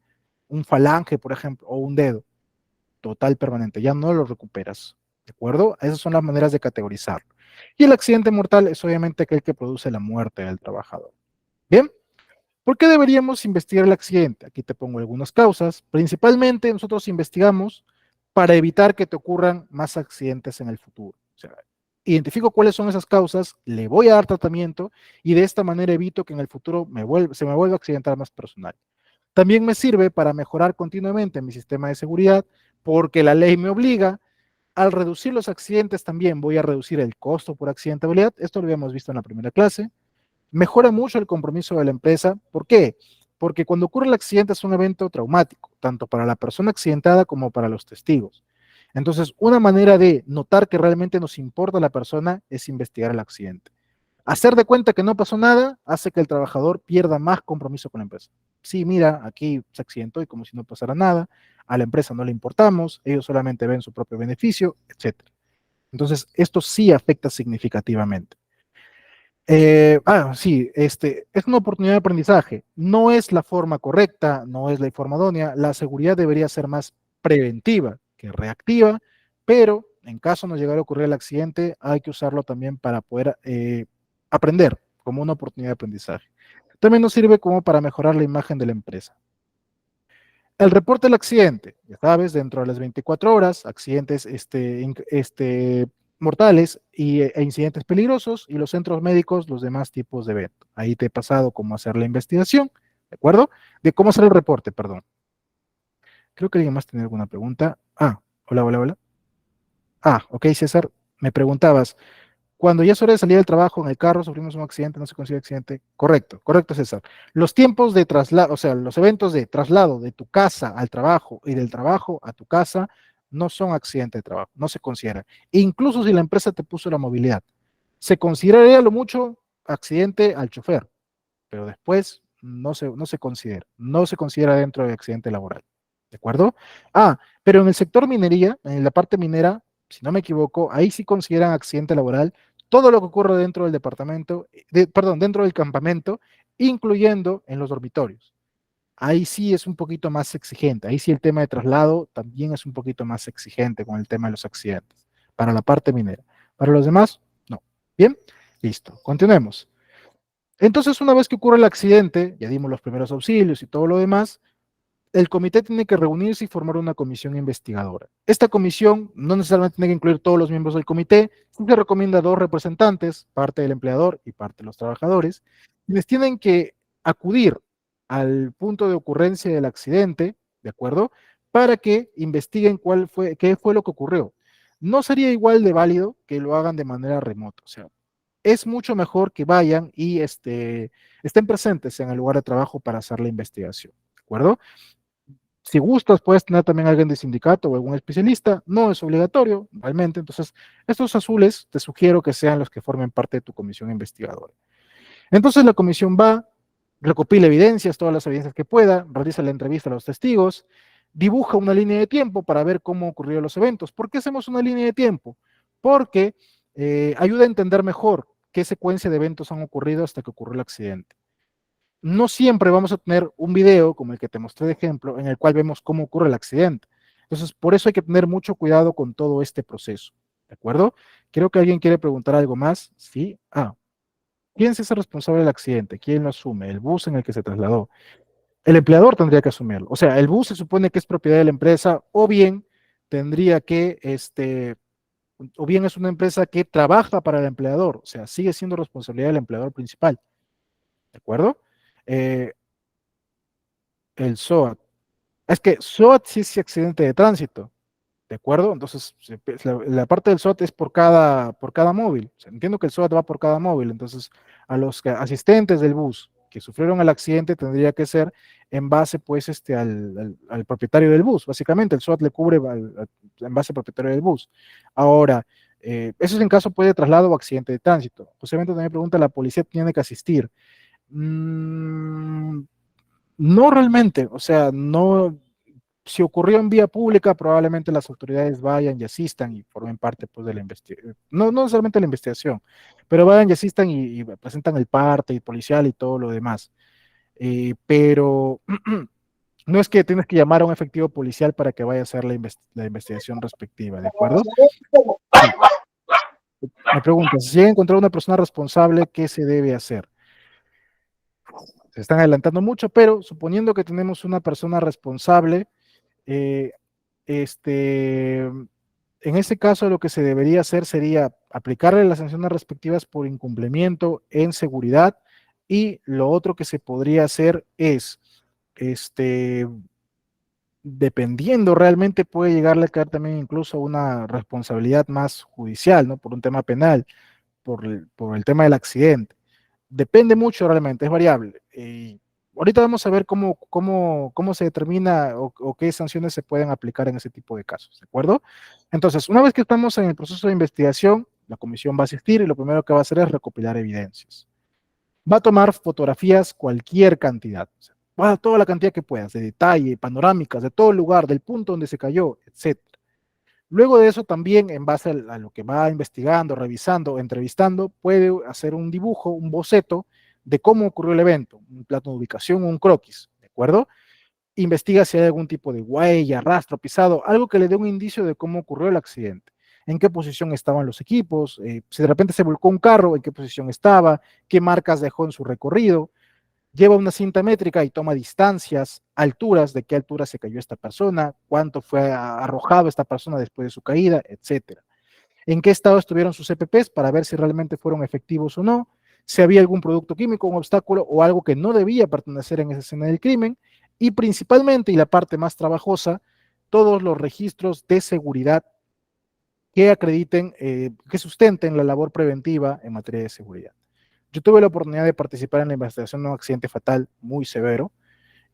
un falange, por ejemplo, o un dedo. Total permanente, ya no lo recuperas. ¿De acuerdo? Esas son las maneras de categorizarlo. Y el accidente mortal es obviamente aquel que produce la muerte del trabajador. Bien, ¿por qué deberíamos investigar el accidente? Aquí te pongo algunas causas. Principalmente nosotros investigamos para evitar que te ocurran más accidentes en el futuro. O sea, identifico cuáles son esas causas, le voy a dar tratamiento y de esta manera evito que en el futuro se me vuelva a accidentar más personal. También me sirve para mejorar continuamente mi sistema de seguridad porque la ley me obliga. Al reducir los accidentes también voy a reducir el costo por accidentabilidad. Esto lo habíamos visto en la primera clase. mejora mucho el compromiso de la empresa. ¿Por qué? Porque cuando ocurre el accidente es un evento traumático, tanto para la persona accidentada como para los testigos. Entonces, una manera de notar que realmente nos importa la persona es investigar el accidente. Hacer de cuenta que no pasó nada hace que el trabajador pierda más compromiso con la empresa. Sí, mira, aquí se accidentó y como si no pasara nada, a la empresa no le importamos, ellos solamente ven su propio beneficio, etcétera. Entonces, esto sí afecta significativamente. Sí, es una oportunidad de aprendizaje. No es la forma correcta, no es la forma idónea. La seguridad debería ser más preventiva que reactiva, pero en caso no llegara a ocurrir el accidente, hay que usarlo también para poder aprender como una oportunidad de aprendizaje. También nos sirve como para mejorar la imagen de la empresa. El reporte del accidente, ya sabes, dentro de las 24 horas, accidentes mortales e incidentes peligrosos, y los centros médicos, los demás tipos de evento. Ahí te he pasado cómo hacer la investigación, ¿de acuerdo? De cómo hacer el reporte, perdón. Creo que alguien más tiene alguna pregunta. Hola, hola, hola. Ok, César, me preguntabas, cuando ya es hora de salir del trabajo en el carro, sufrimos un accidente, no se considera accidente. Correcto, correcto, César. Los tiempos de traslado, o sea, los eventos de traslado de tu casa al trabajo y del trabajo a tu casa no son accidente de trabajo, no se considera. Incluso si la empresa te puso la movilidad, se consideraría lo mucho accidente al chofer, pero después no se considera dentro del accidente laboral. ¿De acuerdo? Pero en el sector minería, en la parte minera, si no me equivoco, ahí sí consideran accidente laboral todo lo que ocurre dentro del departamento, perdón, dentro del campamento, incluyendo en los dormitorios. Ahí sí es un poquito más exigente. Ahí sí el tema de traslado también es un poquito más exigente con el tema de los accidentes, para la parte minera. Para los demás, no. Bien, listo. Continuemos. Entonces, una vez que ocurre el accidente, ya dimos los primeros auxilios y todo lo demás, el comité tiene que reunirse y formar una comisión investigadora. Esta comisión no necesariamente tiene que incluir todos los miembros del comité, se recomienda dos representantes, parte del empleador y parte de los trabajadores, quienes tienen que acudir al punto de ocurrencia del accidente, ¿de acuerdo? Para que investiguen qué fue lo que ocurrió. No sería igual de válido que lo hagan de manera remota, o sea, es mucho mejor que vayan y estén presentes en el lugar de trabajo para hacer la investigación, ¿de acuerdo? Si gustas, puedes tener también a alguien de sindicato o algún especialista, no es obligatorio, realmente. Entonces, estos azules te sugiero que sean los que formen parte de tu comisión investigadora. Entonces, la comisión va, recopila evidencias, todas las evidencias que pueda, realiza la entrevista a los testigos, dibuja una línea de tiempo para ver cómo ocurrieron los eventos. ¿Por qué hacemos una línea de tiempo? Porque ayuda a entender mejor qué secuencia de eventos han ocurrido hasta que ocurrió el accidente. No siempre vamos a tener un video como el que te mostré de ejemplo en el cual vemos cómo ocurre el accidente. Entonces, por eso hay que tener mucho cuidado con todo este proceso. ¿De acuerdo? Creo que alguien quiere preguntar algo más. Sí. ¿Quién es el responsable del accidente? ¿Quién lo asume? El bus en el que se trasladó. El empleador tendría que asumirlo. O sea, el bus se supone que es propiedad de la empresa o bien tendría que, o bien es una empresa que trabaja para el empleador. O sea, sigue siendo responsabilidad del empleador principal. ¿De acuerdo? Eh, el SOAT. Es que SOAT sí es accidente de tránsito, ¿de acuerdo? Entonces, la parte del SOAT es por cada móvil. O sea, entiendo que el SOAT va por cada móvil, entonces a los asistentes del bus que sufrieron el accidente tendría que ser en base, pues, al propietario del bus. Básicamente, el SOAT le cubre en base al propietario del bus. Ahora, eso es en caso pues, de traslado o accidente de tránsito. Posiblemente también pregunta, ¿la policía tiene que asistir? Mm, no realmente, o sea, no, si ocurrió en vía pública, probablemente las autoridades vayan y asistan y formen parte pues, de la investigación, no solamente de la investigación, pero vayan y asistan y presentan el parte y policial y todo lo demás. Pero no es que tienes que llamar a un efectivo policial para que vaya a hacer la investigación respectiva, ¿de acuerdo? Sí. Me preguntas, si llega a encontrar una persona responsable, ¿qué se debe hacer? Se están adelantando mucho, pero suponiendo que tenemos una persona responsable, eh, en ese caso lo que se debería hacer sería aplicarle las sanciones respectivas por incumplimiento en seguridad, y lo otro que se podría hacer es, este, dependiendo realmente puede llegarle a caer también incluso una responsabilidad más judicial, ¿no? Por un tema penal, por el tema del accidente. Depende mucho realmente, es variable. Ahorita vamos a ver cómo se determina o qué sanciones se pueden aplicar en ese tipo de casos, ¿de acuerdo? Entonces, una vez que estamos en el proceso de investigación, la comisión va a asistir y lo primero que va a hacer es recopilar evidencias. Va a tomar fotografías cualquier cantidad, o sea, toda la cantidad que puedas, de detalle, panorámicas, de todo el lugar, del punto donde se cayó, etcétera. Luego de eso también, en base a lo que va investigando, revisando, entrevistando, puede hacer un dibujo, un boceto de cómo ocurrió el evento, un plano de ubicación, un croquis, ¿de acuerdo? Investiga si hay algún tipo de huella, rastro, pisado, algo que le dé un indicio de cómo ocurrió el accidente, en qué posición estaban los equipos, si de repente se volcó un carro, en qué posición estaba, qué marcas dejó en su recorrido, lleva una cinta métrica y toma distancias, alturas, de qué altura se cayó esta persona, cuánto fue arrojado esta persona después de su caída, etcétera. En qué estado estuvieron sus EPPs para ver si realmente fueron efectivos o no, si había algún producto químico, un obstáculo o algo que no debía pertenecer en esa escena del crimen, y principalmente, y la parte más trabajosa, todos los registros de seguridad que acrediten, que sustenten la labor preventiva en materia de seguridad. Yo tuve la oportunidad de participar en la investigación de un accidente fatal muy severo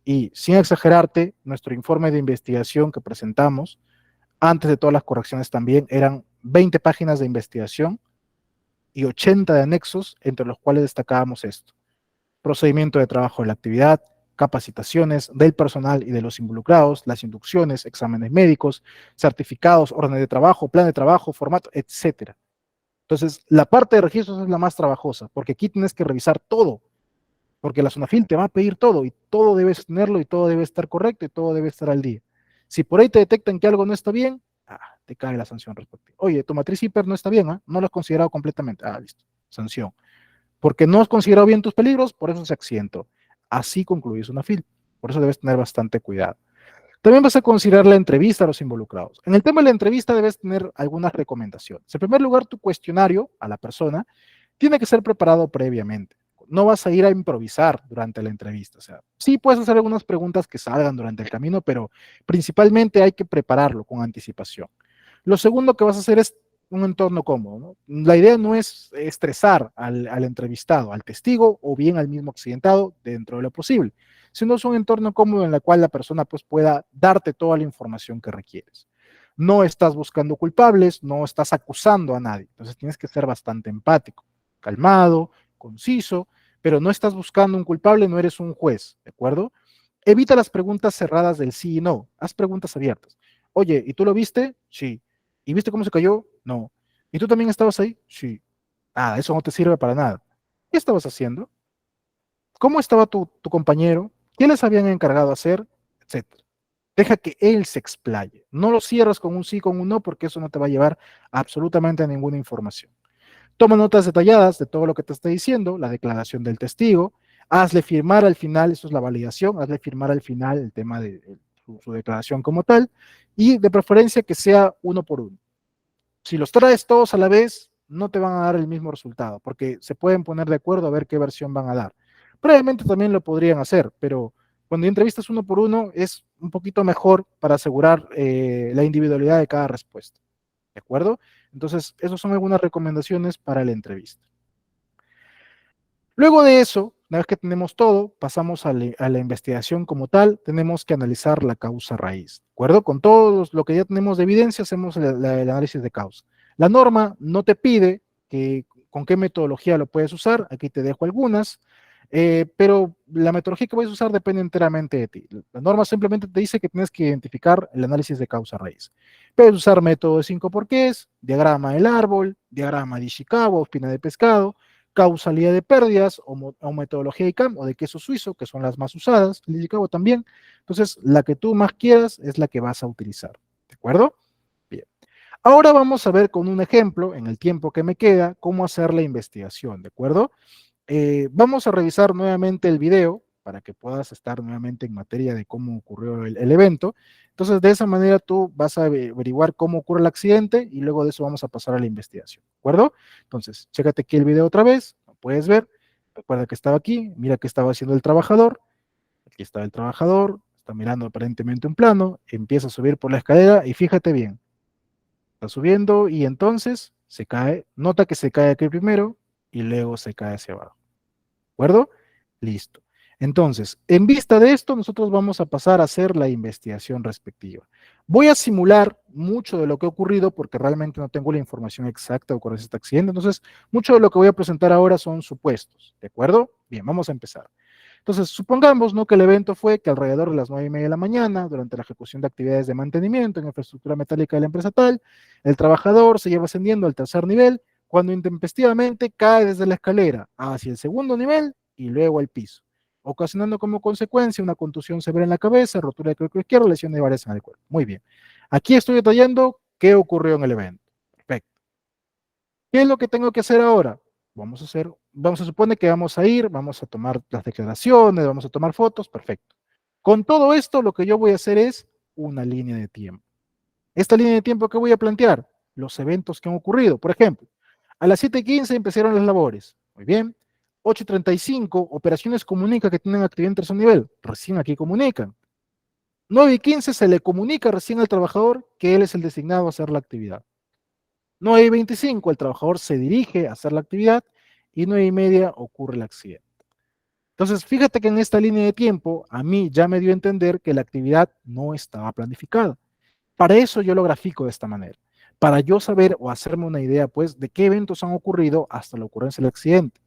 y, sin exagerarte, nuestro informe de investigación que presentamos, antes de todas las correcciones también, eran 20 páginas de investigación y 80 de anexos, entre los cuales destacábamos esto: procedimiento de trabajo de la actividad, capacitaciones del personal y de los involucrados, las inducciones, exámenes médicos, certificados, órdenes de trabajo, plan de trabajo, formato, etcétera. Entonces, la parte de registros es la más trabajosa, porque aquí tienes que revisar todo, porque la Sonafil te va a pedir todo y todo debes tenerlo y todo debe estar correcto y todo debe estar al día. Si por ahí te detectan que algo no está bien, te cae la sanción respectiva. Oye, tu matriz hiper no está bien, no lo has considerado completamente. Listo, sanción. Porque no has considerado bien tus peligros, por eso se accidentó. Así concluye Sonafil. Por eso debes tener bastante cuidado. También vas a considerar la entrevista a los involucrados. En el tema de la entrevista debes tener algunas recomendaciones. En primer lugar, tu cuestionario a la persona tiene que ser preparado previamente. No vas a ir a improvisar durante la entrevista. O sea, sí puedes hacer algunas preguntas que salgan durante el camino, pero principalmente hay que prepararlo con anticipación. Lo segundo que vas a hacer es un entorno cómodo, ¿no? La idea no es estresar al entrevistado, al testigo o bien al mismo accidentado dentro de lo posible, sino es un entorno cómodo en el cual la persona pues pueda darte toda la información que requieres. No estás buscando culpables, no estás acusando a nadie, entonces tienes que ser bastante empático, calmado, conciso, pero no estás buscando un culpable, no eres un juez, ¿de acuerdo? Evita las preguntas cerradas del sí y no, haz preguntas abiertas. Oye, ¿y tú lo viste? Sí. ¿Y viste cómo se cayó? No. ¿Y tú también estabas ahí? Sí. Eso no te sirve para nada. ¿Qué estabas haciendo? ¿Cómo estaba tu compañero? ¿Qué les habían encargado hacer? Etcétera. Deja que él se explaye. No lo cierras con un sí, con un no, porque eso no te va a llevar absolutamente a ninguna información. Toma notas detalladas de todo lo que te está diciendo, la declaración del testigo, hazle firmar al final, eso es la validación, hazle firmar al final el tema de su declaración como tal, y de preferencia que sea uno por uno. Si los traes todos a la vez, no te van a dar el mismo resultado, porque se pueden poner de acuerdo a ver qué versión van a dar. Previamente también lo podrían hacer, pero cuando entrevistas uno por uno es un poquito mejor para asegurar la individualidad de cada respuesta. ¿De acuerdo? Entonces, esas son algunas recomendaciones para la entrevista. Luego de eso, una vez que tenemos todo, pasamos a la investigación como tal, tenemos que analizar la causa raíz. ¿De acuerdo? Con todo lo que ya tenemos de evidencia, hacemos el análisis de causa. La norma no te pide con qué metodología lo puedes usar, aquí te dejo algunas, pero la metodología que vas a usar depende enteramente de ti. La norma simplemente te dice que tienes que identificar el análisis de causa raíz. Puedes usar método de 5 porqués, diagrama del árbol, diagrama de Ishikawa, espina de pescado, causalidad de pérdidas o metodología de ICAM o de queso suizo, que son las más usadas, el Ishikawa también. Entonces, la que tú más quieras es la que vas a utilizar. ¿De acuerdo? Bien. Ahora vamos a ver con un ejemplo, en el tiempo que me queda, cómo hacer la investigación. ¿De acuerdo? Vamos a revisar nuevamente el video para que puedas estar nuevamente en materia de cómo ocurrió el evento. Entonces, de esa manera tú vas a averiguar cómo ocurre el accidente y luego de eso vamos a pasar a la investigación. ¿De acuerdo? Entonces, chécate aquí el video otra vez, lo puedes ver. Recuerda que estaba aquí, mira qué estaba haciendo el trabajador. Aquí está el trabajador, está mirando aparentemente un plano, empieza a subir por la escalera y fíjate bien, está subiendo y entonces se cae, nota que se cae aquí primero y luego se cae hacia abajo. acuerdo? Listo. Entonces, en vista de esto, nosotros vamos a pasar a hacer la investigación respectiva. Voy a simular mucho de lo que ha ocurrido porque realmente no tengo la información exacta de ocurrir este accidente. Entonces, mucho de lo que voy a presentar ahora son supuestos, ¿de acuerdo? Bien, vamos a empezar. Entonces, supongamos, ¿no?, que el evento fue que alrededor de las 9:30 de la mañana, durante la ejecución de actividades de mantenimiento en infraestructura metálica de la empresa tal, el trabajador se lleva ascendiendo al tercer nivel cuando intempestivamente cae desde la escalera hacia el segundo nivel y luego al piso, ocasionando como consecuencia una contusión severa en la cabeza, rotura de cráneo izquierdo, lesiones varias en el cuerpo. Muy bien. Aquí estoy detallando qué ocurrió en el evento. Perfecto. ¿Qué es lo que tengo que hacer ahora? Vamos a suponer que vamos a ir, vamos a tomar las declaraciones, vamos a tomar fotos, perfecto. Con todo esto, lo que yo voy a hacer es una línea de tiempo. Esta línea de tiempo que voy a plantear, los eventos que han ocurrido. Por ejemplo, a las 7:15 empezaron las labores. Muy bien. 8:35, operaciones comunica que tienen actividad en tercer nivel. Recién aquí comunican. 9:15 se le comunica recién al trabajador que él es el designado a hacer la actividad. 9:25 el trabajador se dirige a hacer la actividad y 9:30 ocurre el accidente. Entonces, fíjate que en esta línea de tiempo a mí ya me dio a entender que la actividad no estaba planificada. Para eso yo lo grafico de esta manera, para yo saber o hacerme una idea, pues, de qué eventos han ocurrido hasta la ocurrencia del accidente.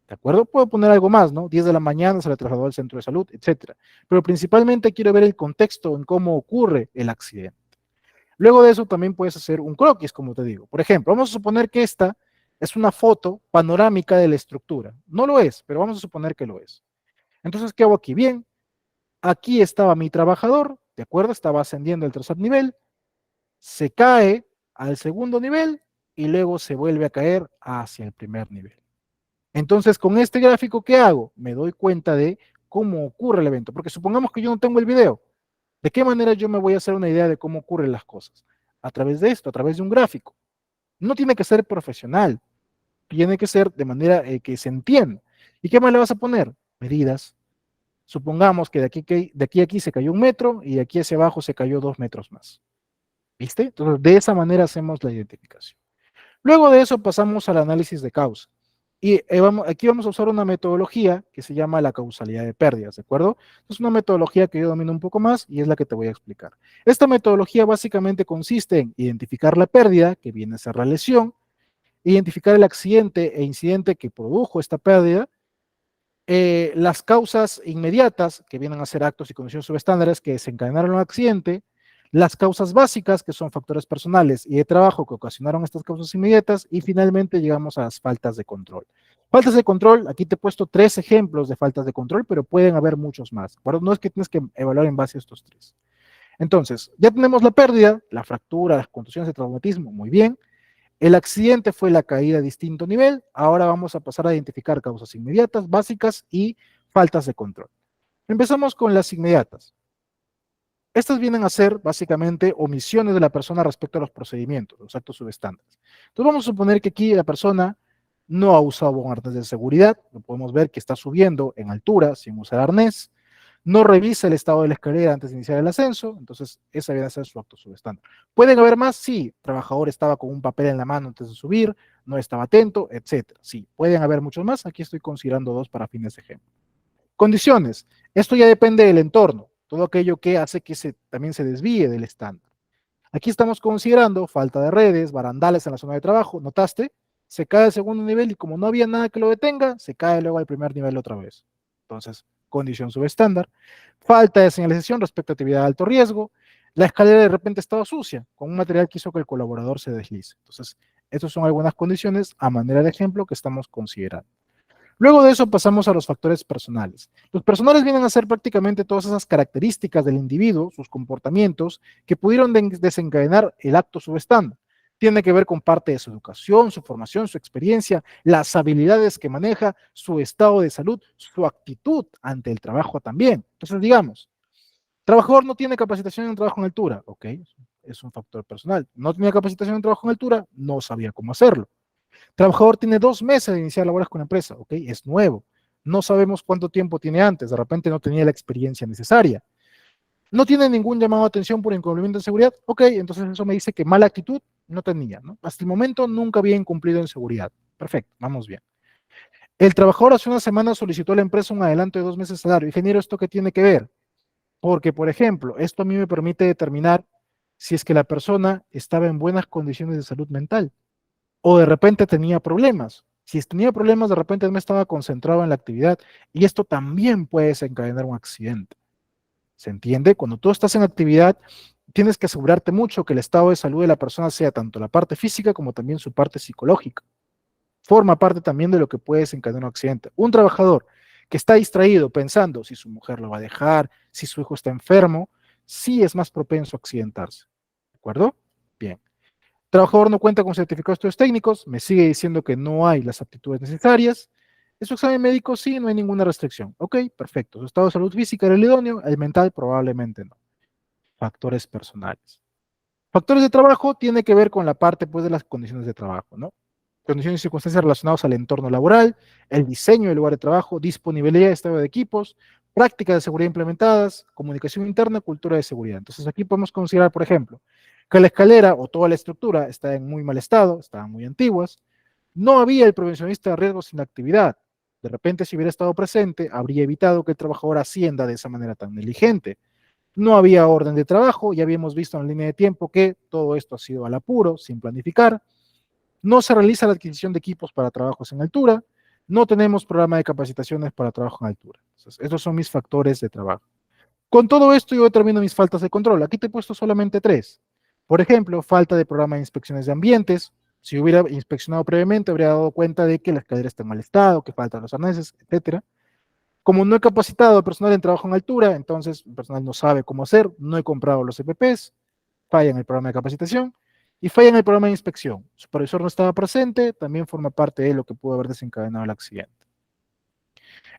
¿De acuerdo? Puedo poner algo más, ¿no? 10 de la mañana se le trasladó al centro de salud, etcétera. Pero principalmente quiero ver el contexto en cómo ocurre el accidente. Luego de eso también puedes hacer un croquis, como te digo. Por ejemplo, vamos a suponer que esta es una foto panorámica de la estructura. No lo es, pero vamos a suponer que lo es. Entonces, ¿qué hago aquí? Bien, aquí estaba mi trabajador, ¿de acuerdo? Estaba ascendiendo al tercer nivel, se cae al segundo nivel y luego se vuelve a caer hacia el primer nivel. Entonces, con este gráfico, ¿qué hago? Me doy cuenta de cómo ocurre el evento, porque supongamos que yo no tengo el video. ¿De qué manera yo me voy a hacer una idea de cómo ocurren las cosas? A través de esto, a través de un gráfico. No tiene que ser profesional, tiene que ser de manera que se entienda. ¿Y qué más le vas a poner? Medidas. Supongamos que de aquí a aquí se cayó 1 metro y de aquí hacia abajo se cayó 2 metros más. ¿Viste? Entonces, de esa manera hacemos la identificación. Luego de eso pasamos al análisis de causa. Y aquí vamos a usar una metodología que se llama la causalidad de pérdidas, ¿de acuerdo? Es una metodología que yo domino un poco más y es la que te voy a explicar. Esta metodología básicamente consiste en identificar la pérdida, que viene a ser la lesión, identificar el accidente e incidente que produjo esta pérdida, las causas inmediatas, que vienen a ser actos y condiciones subestándares que desencadenaron el accidente, las causas básicas, que son factores personales y de trabajo que ocasionaron estas causas inmediatas, y finalmente llegamos a las faltas de control. Faltas de control, aquí te he puesto 3 ejemplos de faltas de control, pero pueden haber muchos más. Bueno, no es que tienes que evaluar en base a estos 3. Entonces, ya tenemos la pérdida, la fractura, las contusiones de traumatismo, muy bien. El accidente fue la caída a distinto nivel. Ahora vamos a pasar a identificar causas inmediatas, básicas y faltas de control. Empezamos con las inmediatas. Estas vienen a ser básicamente omisiones de la persona respecto a los procedimientos, los actos subestándares. Entonces vamos a suponer que aquí la persona no ha usado un arnés de seguridad. Lo podemos ver que está subiendo en altura sin usar arnés. No revisa el estado de la escalera antes de iniciar el ascenso, entonces esa viene a ser su acto subestándar. ¿Pueden haber más? Sí, el trabajador estaba con un papel en la mano antes de subir, no estaba atento, etcétera. Sí, pueden haber muchos más, aquí estoy considerando 2 para fines de ejemplo. Condiciones, esto ya depende del entorno, todo aquello que hace que también se desvíe del estándar. Aquí estamos considerando falta de redes, barandales en la zona de trabajo, ¿notaste? Se cae al segundo nivel y como no había nada que lo detenga, se cae luego al primer nivel otra vez. Entonces, condición subestándar. Falta de señalización respecto a actividad de alto riesgo. La escalera de repente estaba sucia, con un material que hizo que el colaborador se deslice. Entonces, estas son algunas condiciones a manera de ejemplo que estamos considerando. Luego de eso pasamos a los factores personales. Los personales vienen a ser prácticamente todas esas características del individuo, sus comportamientos, que pudieron desencadenar el acto subestándar. Tiene que ver con parte de su educación, su formación, su experiencia, las habilidades que maneja, su estado de salud, su actitud ante el trabajo también. Entonces, digamos, trabajador no tiene capacitación en trabajo en altura, ok, es un factor personal. No tenía capacitación en trabajo en altura, no sabía cómo hacerlo. Trabajador tiene 2 meses de iniciar labores con la empresa, ¿ok? Es nuevo. No sabemos cuánto tiempo tiene antes, de repente no tenía la experiencia necesaria. No tiene ningún llamado de atención por incumplimiento de seguridad, ok, entonces eso me dice que mala actitud no tenía, ¿no? Hasta el momento nunca había incumplido en seguridad. Perfecto, vamos bien. El trabajador hace una semana solicitó a la empresa un adelanto de 2 meses de salario. Ingeniero, ¿esto qué tiene que ver? Porque, por ejemplo, esto a mí me permite determinar si es que la persona estaba en buenas condiciones de salud mental o de repente tenía problemas. Si tenía problemas, de repente no estaba concentrado en la actividad y esto también puede desencadenar un accidente. ¿Se entiende? Cuando tú estás en actividad, tienes que asegurarte mucho que el estado de salud de la persona sea tanto la parte física como también su parte psicológica. Forma parte también de lo que puede desencadenar un accidente. Un trabajador que está distraído pensando si su mujer lo va a dejar, si su hijo está enfermo, sí es más propenso a accidentarse. ¿De acuerdo? Bien. Trabajador no cuenta con certificados de estudios técnicos, me sigue diciendo que no hay las aptitudes necesarias. En su examen médico sí, no hay ninguna restricción. Ok, perfecto. Su estado de salud física era el idóneo, el mental probablemente no. Factores personales. Factores de trabajo tiene que ver con la parte pues, de las condiciones de trabajo, ¿no? Condiciones y circunstancias relacionadas al entorno laboral, el diseño del lugar de trabajo, disponibilidad de estado de equipos, prácticas de seguridad implementadas, comunicación interna, cultura de seguridad. Entonces aquí podemos considerar, por ejemplo, que la escalera o toda la estructura está en muy mal estado, estaban muy antiguas, no había el prevencionista de riesgos sin actividad. De repente, si hubiera estado presente, habría evitado que el trabajador ascienda de esa manera tan negligente. No había orden de trabajo, ya habíamos visto en la línea de tiempo que todo esto ha sido al apuro, sin planificar. No se realiza la adquisición de equipos para trabajos en altura. No tenemos programa de capacitaciones para trabajo en altura. Entonces, estos son mis factores de trabajo. Con todo esto yo determino mis faltas de control. Aquí te he puesto solamente 3. Por ejemplo, falta de programa de inspecciones de ambientes. Si hubiera inspeccionado previamente, habría dado cuenta de que la escalera está en mal estado, que faltan los arneses, etcétera. Como no he capacitado al personal en trabajo en altura, entonces el personal no sabe cómo hacer, no he comprado los EPPs, falla en el programa de capacitación y falla en el programa de inspección. El supervisor no estaba presente, también forma parte de lo que pudo haber desencadenado el accidente.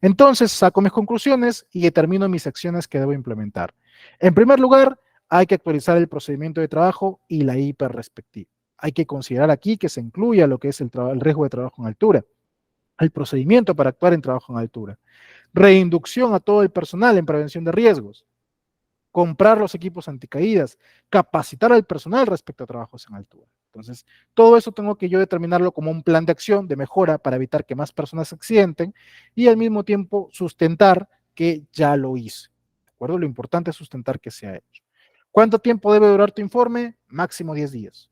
Entonces saco mis conclusiones y determino mis acciones que debo implementar. En primer lugar, hay que actualizar el procedimiento de trabajo y la hiperrespectiva. Hay que considerar aquí que se incluya lo que es el riesgo de trabajo en altura, el procedimiento para actuar en trabajo en altura, reinducción a todo el personal en prevención de riesgos, comprar los equipos anticaídas, capacitar al personal respecto a trabajos en altura. Entonces, todo eso tengo que yo determinarlo como un plan de acción de mejora para evitar que más personas se accidenten y al mismo tiempo sustentar que ya lo hice. ¿De acuerdo? Lo importante es sustentar que se ha hecho. ¿Cuánto tiempo debe durar tu informe? Máximo 10 días.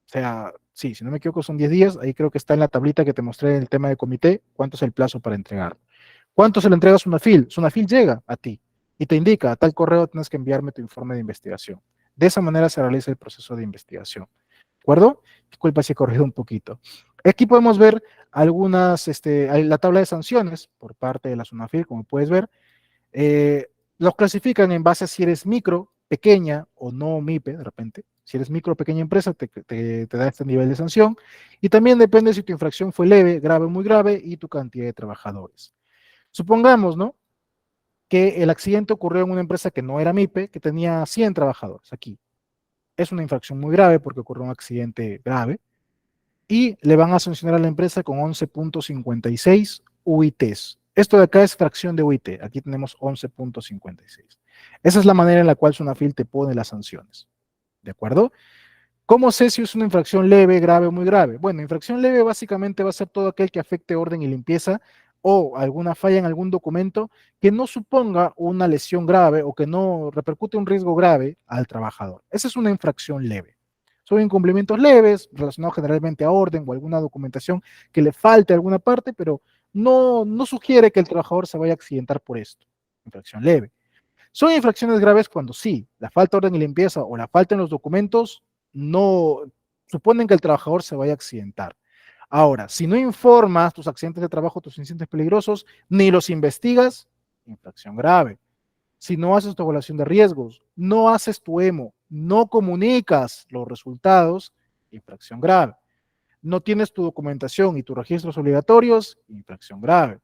O sea, sí, si no me equivoco son 10 días, ahí creo que está en la tablita que te mostré en el tema de comité, cuánto es el plazo para entregar. ¿Cuánto se le entrega a Sunafil? Sunafil llega a ti y te indica, a tal correo tienes que enviarme tu informe de investigación. De esa manera se realiza el proceso de investigación. ¿De acuerdo? Disculpa si he corrido un poquito. Aquí podemos ver algunas, la tabla de sanciones por parte de la Sunafil, como puedes ver. Los clasifican en base a si eres micro, pequeña o no MIPE, de repente. Si eres micro o pequeña empresa, te da este nivel de sanción. Y también depende si tu infracción fue leve, grave o muy grave y tu cantidad de trabajadores. Supongamos, ¿no? Que el accidente ocurrió en una empresa que no era MIPE, que tenía 100 trabajadores aquí. Es una infracción muy grave porque ocurrió un accidente grave y le van a sancionar a la empresa con 11.56 UITs. Esto de acá es fracción de UIT. Aquí tenemos 11.56. Esa es la manera en la cual Sunafil te pone las sanciones. ¿De acuerdo? ¿Cómo sé si es una infracción leve, grave o muy grave? Bueno, infracción leve básicamente va a ser todo aquel que afecte orden y limpieza o alguna falla en algún documento que no suponga una lesión grave o que no repercute un riesgo grave al trabajador. Esa es una infracción leve. Son incumplimientos leves relacionados generalmente a orden o alguna documentación que le falte a alguna parte, pero no sugiere que el trabajador se vaya a accidentar por esto. Infracción leve. Son infracciones graves cuando sí, la falta de orden y limpieza o la falta en los documentos no suponen que el trabajador se vaya a accidentar. Ahora, si no informas tus accidentes de trabajo, tus incidentes peligrosos, ni los investigas, infracción grave. Si no haces tu evaluación de riesgos, no haces tu EMO, no comunicas los resultados, infracción grave. No tienes tu documentación y tus registros obligatorios, infracción grave.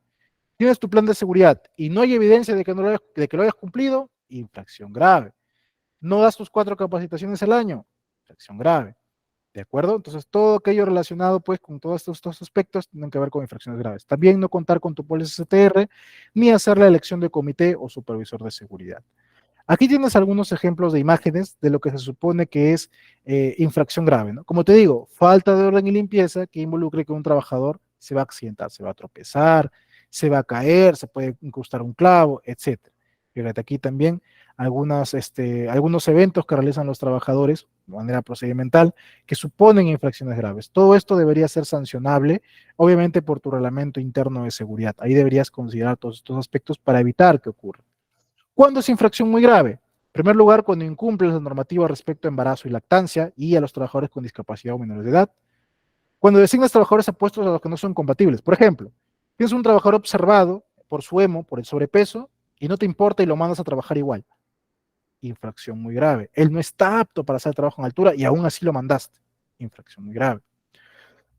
Tienes tu plan de seguridad y no hay evidencia de que, de que lo hayas cumplido, infracción grave. No das tus 4 capacitaciones al año, infracción grave. ¿De acuerdo? Entonces, todo aquello relacionado pues con todos estos aspectos tienen que ver con infracciones graves. También no contar con tu póliza CTR ni hacer la elección de comité o supervisor de seguridad. Aquí tienes algunos ejemplos de imágenes de lo que se supone que es infracción grave, ¿no? Como te digo, falta de orden y limpieza que involucre que un trabajador se va a accidentar, se va a tropezar, se va a caer, se puede incrustar un clavo, etcétera. Fíjate aquí también algunos eventos que realizan los trabajadores de manera procedimental que suponen infracciones graves. Todo esto debería ser sancionable, obviamente por tu reglamento interno de seguridad. Ahí deberías considerar todos estos aspectos para evitar que ocurra. ¿Cuándo es infracción muy grave? En primer lugar, cuando incumple la normativa respecto a embarazo y lactancia y a los trabajadores con discapacidad o menores de edad. Cuando designas trabajadores a puestos a los que no son compatibles. Por ejemplo, tienes un trabajador observado por su emo, por el sobrepeso, y no te importa y lo mandas a trabajar igual. Infracción muy grave. Él no está apto para hacer trabajo en altura y aún así lo mandaste. Infracción muy grave.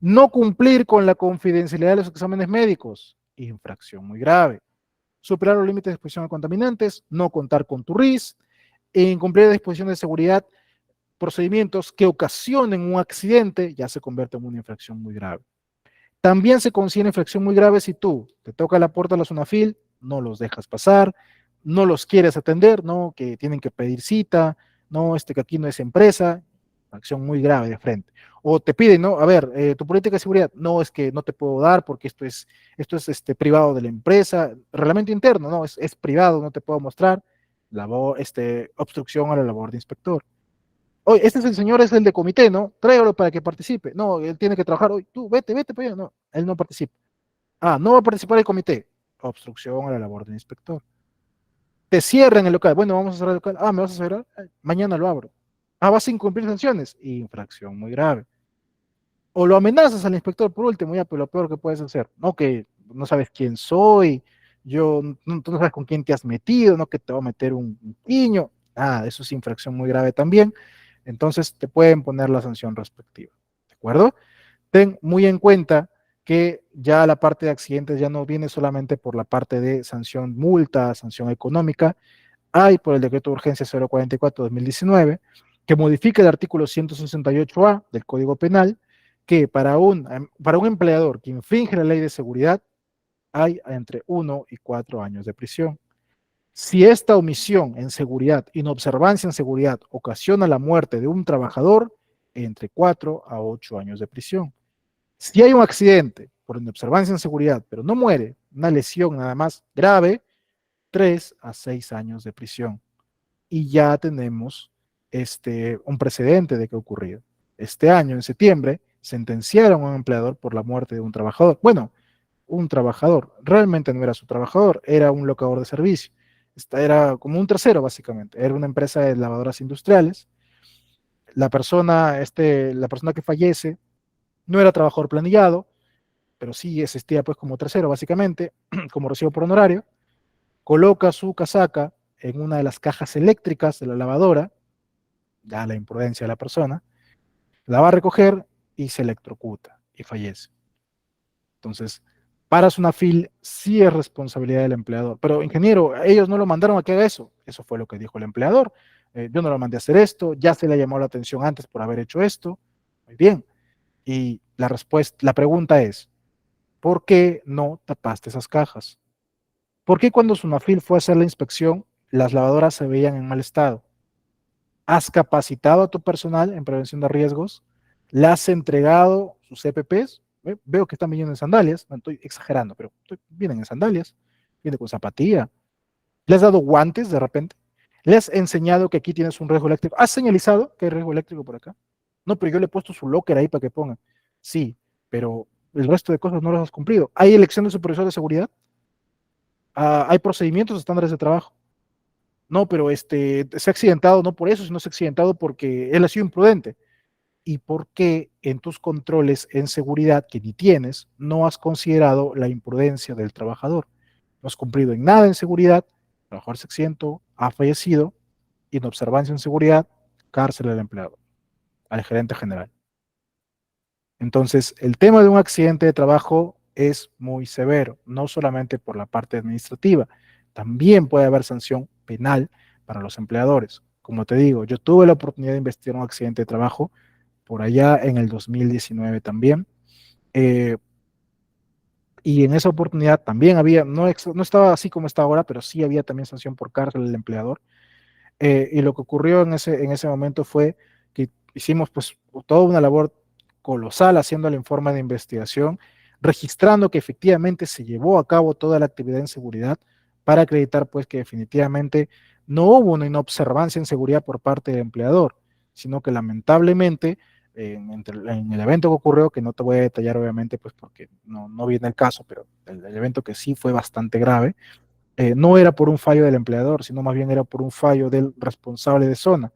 No cumplir con la confidencialidad de los exámenes médicos. Infracción muy grave. Superar los límites de exposición a contaminantes, no contar con tu RIS, e incumplir disposiciones de seguridad, procedimientos que ocasionen un accidente, ya se convierte en una infracción muy grave. También se considera infracción muy grave si tú te toca la puerta de la Sunafil, no los dejas pasar, no los quieres atender, no, que tienen que pedir cita, no, que aquí no es empresa, acción muy grave de frente. O te piden, no, a ver, tu política de seguridad, no, es que no te puedo dar porque esto es privado de la empresa, reglamento interno, no, es privado, no te puedo mostrar, obstrucción a la labor de inspector. Oye, este es el señor, es el de comité, ¿no? Tráigalo para que participe. No, él tiene que trabajar. Oye, tú, vete para allá. No, él no participa. Ah, no va a participar el comité. Obstrucción a la labor del inspector. Te cierran el local. Bueno, vamos a cerrar el local. Ah, ¿me vas a cerrar? Mañana lo abro. Ah, vas a incumplir sanciones. Infracción muy grave. O lo amenazas al inspector por último, ya, pero lo peor que puedes hacer. No, que no sabes quién soy, tú no sabes con quién te has metido, no que te va a meter un niño. Ah, eso es infracción muy grave también. Entonces te pueden poner la sanción respectiva. ¿De acuerdo? Ten muy en cuenta que ya la parte de accidentes ya no viene solamente por la parte de sanción multa, sanción económica, hay por el decreto de urgencia 044-2019, que modifica el artículo 168A del Código Penal, que para un empleador que infringe la ley de seguridad hay entre 1 y 4 años de prisión. Si esta omisión en seguridad, inobservancia en seguridad, ocasiona la muerte de un trabajador, entre 4 a 8 años de prisión. Si hay un accidente por inobservancia en seguridad, pero no muere, una lesión nada más grave, 3 a 6 años de prisión. Y ya tenemos un precedente de que ha ocurrido. Este año, en septiembre, sentenciaron a un empleador por la muerte de un trabajador. Bueno, un trabajador, realmente no era su trabajador, era un locador de servicio. Era como un tercero, básicamente. Era una empresa de lavadoras industriales. La persona que fallece no era trabajador planillado, pero sí existía pues como tercero, básicamente, como recibo por honorario. Coloca su casaca en una de las cajas eléctricas de la lavadora, ya la imprudencia de la persona, la va a recoger y se electrocuta y fallece. Entonces, para Sunafil sí es responsabilidad del empleador. Pero, ingeniero, ellos no lo mandaron a que haga eso. Eso fue lo que dijo el empleador. Yo no lo mandé a hacer esto, ya se le llamó la atención antes por haber hecho esto. Muy bien. Y la pregunta es, ¿por qué no tapaste esas cajas? ¿Por qué cuando Sunafil fue a hacer la inspección, las lavadoras se veían en mal estado? ¿Has capacitado a tu personal en prevención de riesgos? ¿Le has entregado sus CPPs? Veo que están viniendo en sandalias, no estoy exagerando, pero vienen en sandalias, vienen con zapatilla. ¿Le has dado guantes de repente? ¿Le has enseñado que aquí tienes un riesgo eléctrico? ¿Has señalizado que hay riesgo eléctrico por acá? No, pero yo le he puesto su locker ahí para que ponga. Sí, pero el resto de cosas no las has cumplido. ¿Hay elección de supervisor de seguridad? ¿Hay procedimientos estándares de trabajo? No, pero se ha accidentado no por eso, sino se ha accidentado porque él ha sido imprudente. ¿Y por qué en tus controles en seguridad que ni tienes no has considerado la imprudencia del trabajador? No has cumplido en nada en seguridad, el trabajador se accidentó, ha fallecido, inobservancia en seguridad, cárcel al empleado, al gerente general. Entonces, el tema de un accidente de trabajo es muy severo, no solamente por la parte administrativa, también puede haber sanción penal para los empleadores. Como te digo, yo tuve la oportunidad de investigar un accidente de trabajo por allá en el 2019 también, eh, y en esa oportunidad también había, no estaba así como está ahora, pero sí había también sanción por cárcel del empleador. Y lo que ocurrió en ese momento fue que hicimos pues toda una labor colosal haciendo el informe de investigación. registrando que efectivamente se llevó a cabo toda la actividad en seguridad para acreditar pues que definitivamente no hubo una inobservancia en seguridad por parte del empleador, sino que lamentablemente en el evento que ocurrió, que no te voy a detallar obviamente pues porque no viene el caso, pero el evento que sí fue bastante grave, no era por un fallo del empleador, sino más bien era por un fallo del responsable de zona,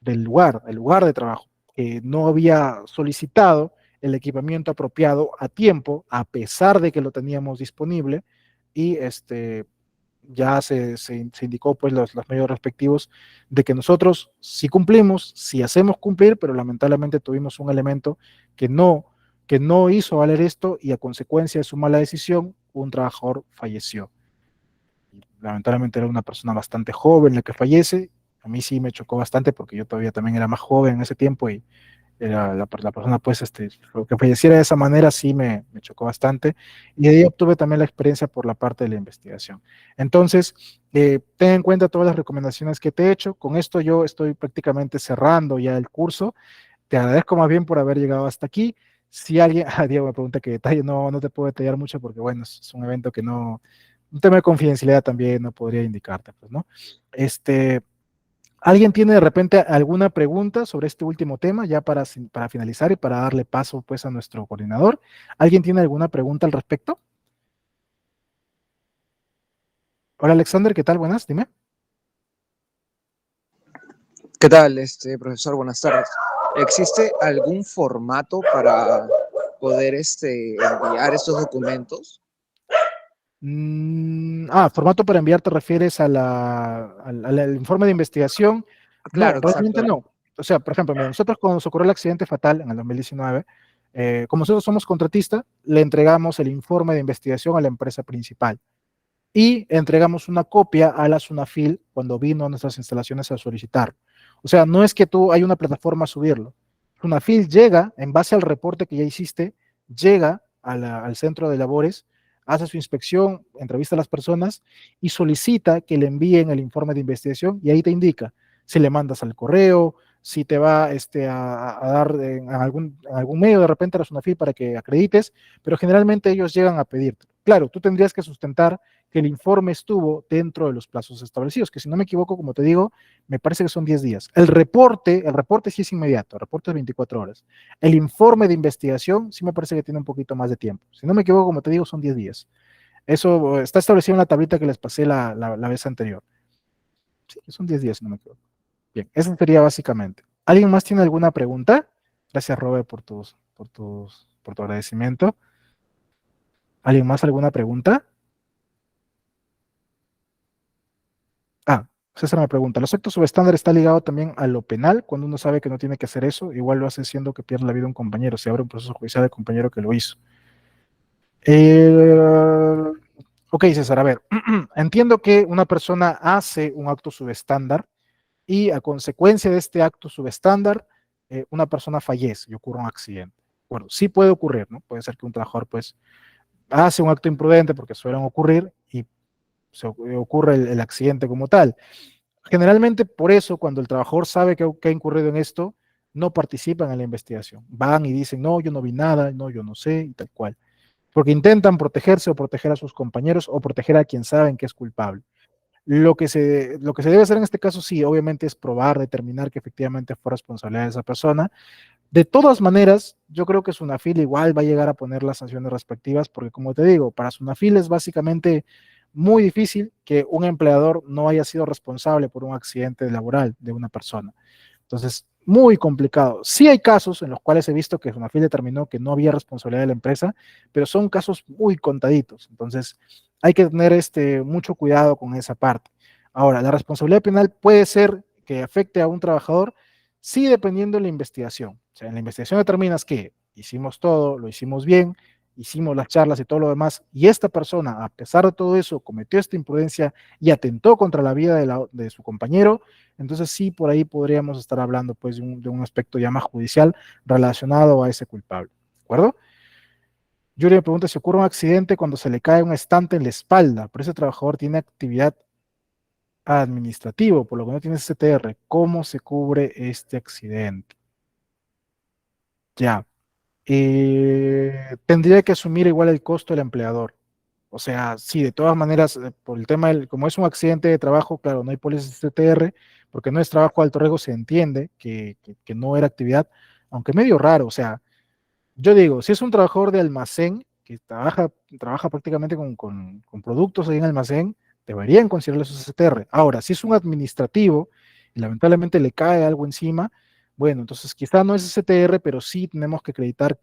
el lugar de trabajo, que no había solicitado el equipamiento apropiado a tiempo, a pesar de que lo teníamos disponible, y ya se indicó pues los medios respectivos de que nosotros sí cumplimos, sí hacemos cumplir, pero lamentablemente tuvimos un elemento que que no hizo valer esto y a consecuencia de su mala decisión, un trabajador falleció. Lamentablemente era una persona bastante joven la que fallece. A mí sí me chocó bastante porque yo todavía también era más joven en ese tiempo y era la persona, pues, que falleciera de esa manera sí me chocó bastante. Y de ahí obtuve también la experiencia por la parte de la investigación. Entonces, ten en cuenta todas las recomendaciones que te he hecho. Con esto yo estoy prácticamente cerrando ya el curso. Te agradezco más bien por haber llegado hasta aquí. Si alguien, Diego me pregunta qué detalle, no te puedo detallar mucho porque, bueno, es un evento que no, un tema de confidencialidad también no podría indicarte, pues, ¿no? Este, ¿Alguien tiene de repente alguna pregunta sobre este último tema ya para finalizar y para darle paso pues a nuestro coordinador? ¿Alguien tiene alguna pregunta al respecto? Hola Alexander, ¿qué tal? Buenas, dime. ¿Qué tal, profesor? Buenas tardes. ¿Existe algún formato para poder enviar estos documentos? Formato para enviar, ¿te refieres a al informe de investigación? No, Claro, realmente exacto. no. O sea, por ejemplo, mira, nosotros cuando nos ocurrió el accidente fatal en el 2019, como nosotros somos contratistas, le entregamos el informe de investigación a la empresa principal y entregamos una copia a la SUNAFIL cuando vino a nuestras instalaciones a solicitar. O sea, no es que tú hay una plataforma a subirlo. SUNAFIL llega, en base al reporte que ya hiciste, llega al centro de labores, hace su inspección, entrevista a las personas y solicita que le envíen el informe de investigación y ahí te indica si le mandas al correo, si te va a dar en algún medio de repente a la SUNAFIL para que acredites, pero generalmente ellos llegan a pedirte. Claro, tú tendrías que sustentar que el informe estuvo dentro de los plazos establecidos, que si no me equivoco, como te digo, me parece que son 10 días. El reporte sí es inmediato, el reporte es 24 horas. El informe de investigación sí me parece que tiene un poquito más de tiempo. Si no me equivoco, como te digo, son 10 días. Eso está establecido en la tablita que les pasé la vez anterior. Sí, son 10 días, si no me equivoco. Bien, eso sería básicamente. ¿Alguien más tiene alguna pregunta? Gracias, Robert, por tu agradecimiento. ¿Alguien más alguna pregunta? Ah, César me pregunta, ¿los actos subestándar está ligado también a lo penal? Cuando uno sabe que no tiene que hacer eso, igual lo hace siendo que pierde la vida un compañero, se abre un proceso judicial del compañero que lo hizo. Eh, ok, César, a ver, entiendo que una persona hace un acto subestándar y a consecuencia de este acto subestándar, una persona fallece y ocurre un accidente. Bueno, sí puede ocurrir, ¿no? Puede ser que un trabajador pues hace un acto imprudente porque suelen ocurrir y ocurre el accidente como tal. Generalmente por eso, cuando el trabajador sabe que ha incurrido en esto, no participan en la investigación. Van y dicen, no, yo no vi nada, no, yo no sé, y tal cual. Porque intentan protegerse o proteger a sus compañeros o proteger a quien saben que es culpable. Lo que se debe hacer en este caso, sí, obviamente es probar, determinar que efectivamente fue responsabilidad de esa persona. De todas maneras, yo creo que Sunafil igual va a llegar a poner las sanciones respectivas, porque como te digo, para Sunafil es básicamente muy difícil que un empleador no haya sido responsable por un accidente laboral de una persona. Entonces, muy complicado. Sí hay casos en los cuales he visto que Sunafil determinó que no había responsabilidad de la empresa, pero son casos muy contaditos. Entonces, hay que tener mucho cuidado con esa parte. Ahora, la responsabilidad penal puede ser que afecte a un trabajador, sí, dependiendo de la investigación. O sea, en la investigación determinas que hicimos todo, lo hicimos bien, hicimos las charlas y todo lo demás, y esta persona, a pesar de todo eso, cometió esta imprudencia y atentó contra la vida de su compañero, entonces sí, por ahí podríamos estar hablando pues de un aspecto ya más judicial relacionado a ese culpable. ¿De acuerdo? Yuri me pregunta si ocurre un accidente cuando se le cae un estante en la espalda, pero ese trabajador tiene actividad administrativa, por lo que no tiene CTR. ¿Cómo se cubre este accidente? Ya. tendría que asumir igual el costo el empleador. O sea, sí, de todas maneras, por el tema del, como es un accidente de trabajo, claro, no hay pólizas CTR, porque no es trabajo de alto riesgo, se entiende que no era actividad, aunque medio raro, o sea, yo digo, si es un trabajador de almacén que trabaja prácticamente con productos ahí en almacén, deberían considerarle su CTR. Ahora, si es un administrativo y lamentablemente le cae algo encima, bueno, entonces quizá no es CTR, pero sí tenemos que acreditar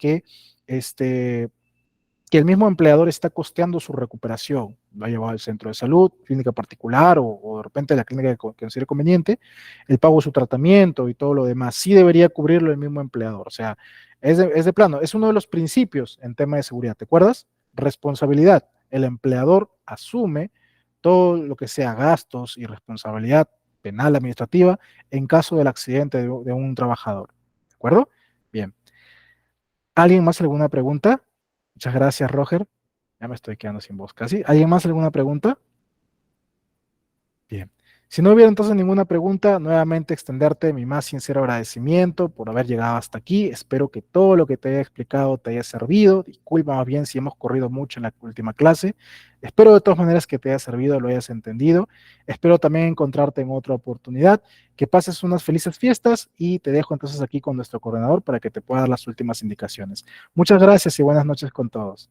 este, que el mismo empleador está costeando su recuperación. Lo ha llevado al centro de salud, clínica particular o de repente la clínica que considere conveniente, el pago de su tratamiento y todo lo demás. Sí debería cubrirlo el mismo empleador. O sea, es de plano, es uno de los principios en tema de seguridad. ¿Te acuerdas? Responsabilidad. El empleador asume todo lo que sea gastos y responsabilidad penal administrativa en caso del accidente de un trabajador. ¿De acuerdo? Bien. ¿Alguien más alguna pregunta? Muchas gracias, Roger. Ya me estoy quedando sin voz casi. ¿Alguien más alguna pregunta? Bien. Si no hubiera entonces ninguna pregunta, nuevamente extenderte mi más sincero agradecimiento por haber llegado hasta aquí. Espero que todo lo que te haya explicado te haya servido. Disculpa más bien si hemos corrido mucho en la última clase. Espero de todas maneras que te haya servido, lo hayas entendido. Espero también encontrarte en otra oportunidad. Que pases unas felices fiestas y te dejo entonces aquí con nuestro coordinador para que te pueda dar las últimas indicaciones. Muchas gracias y buenas noches con todos.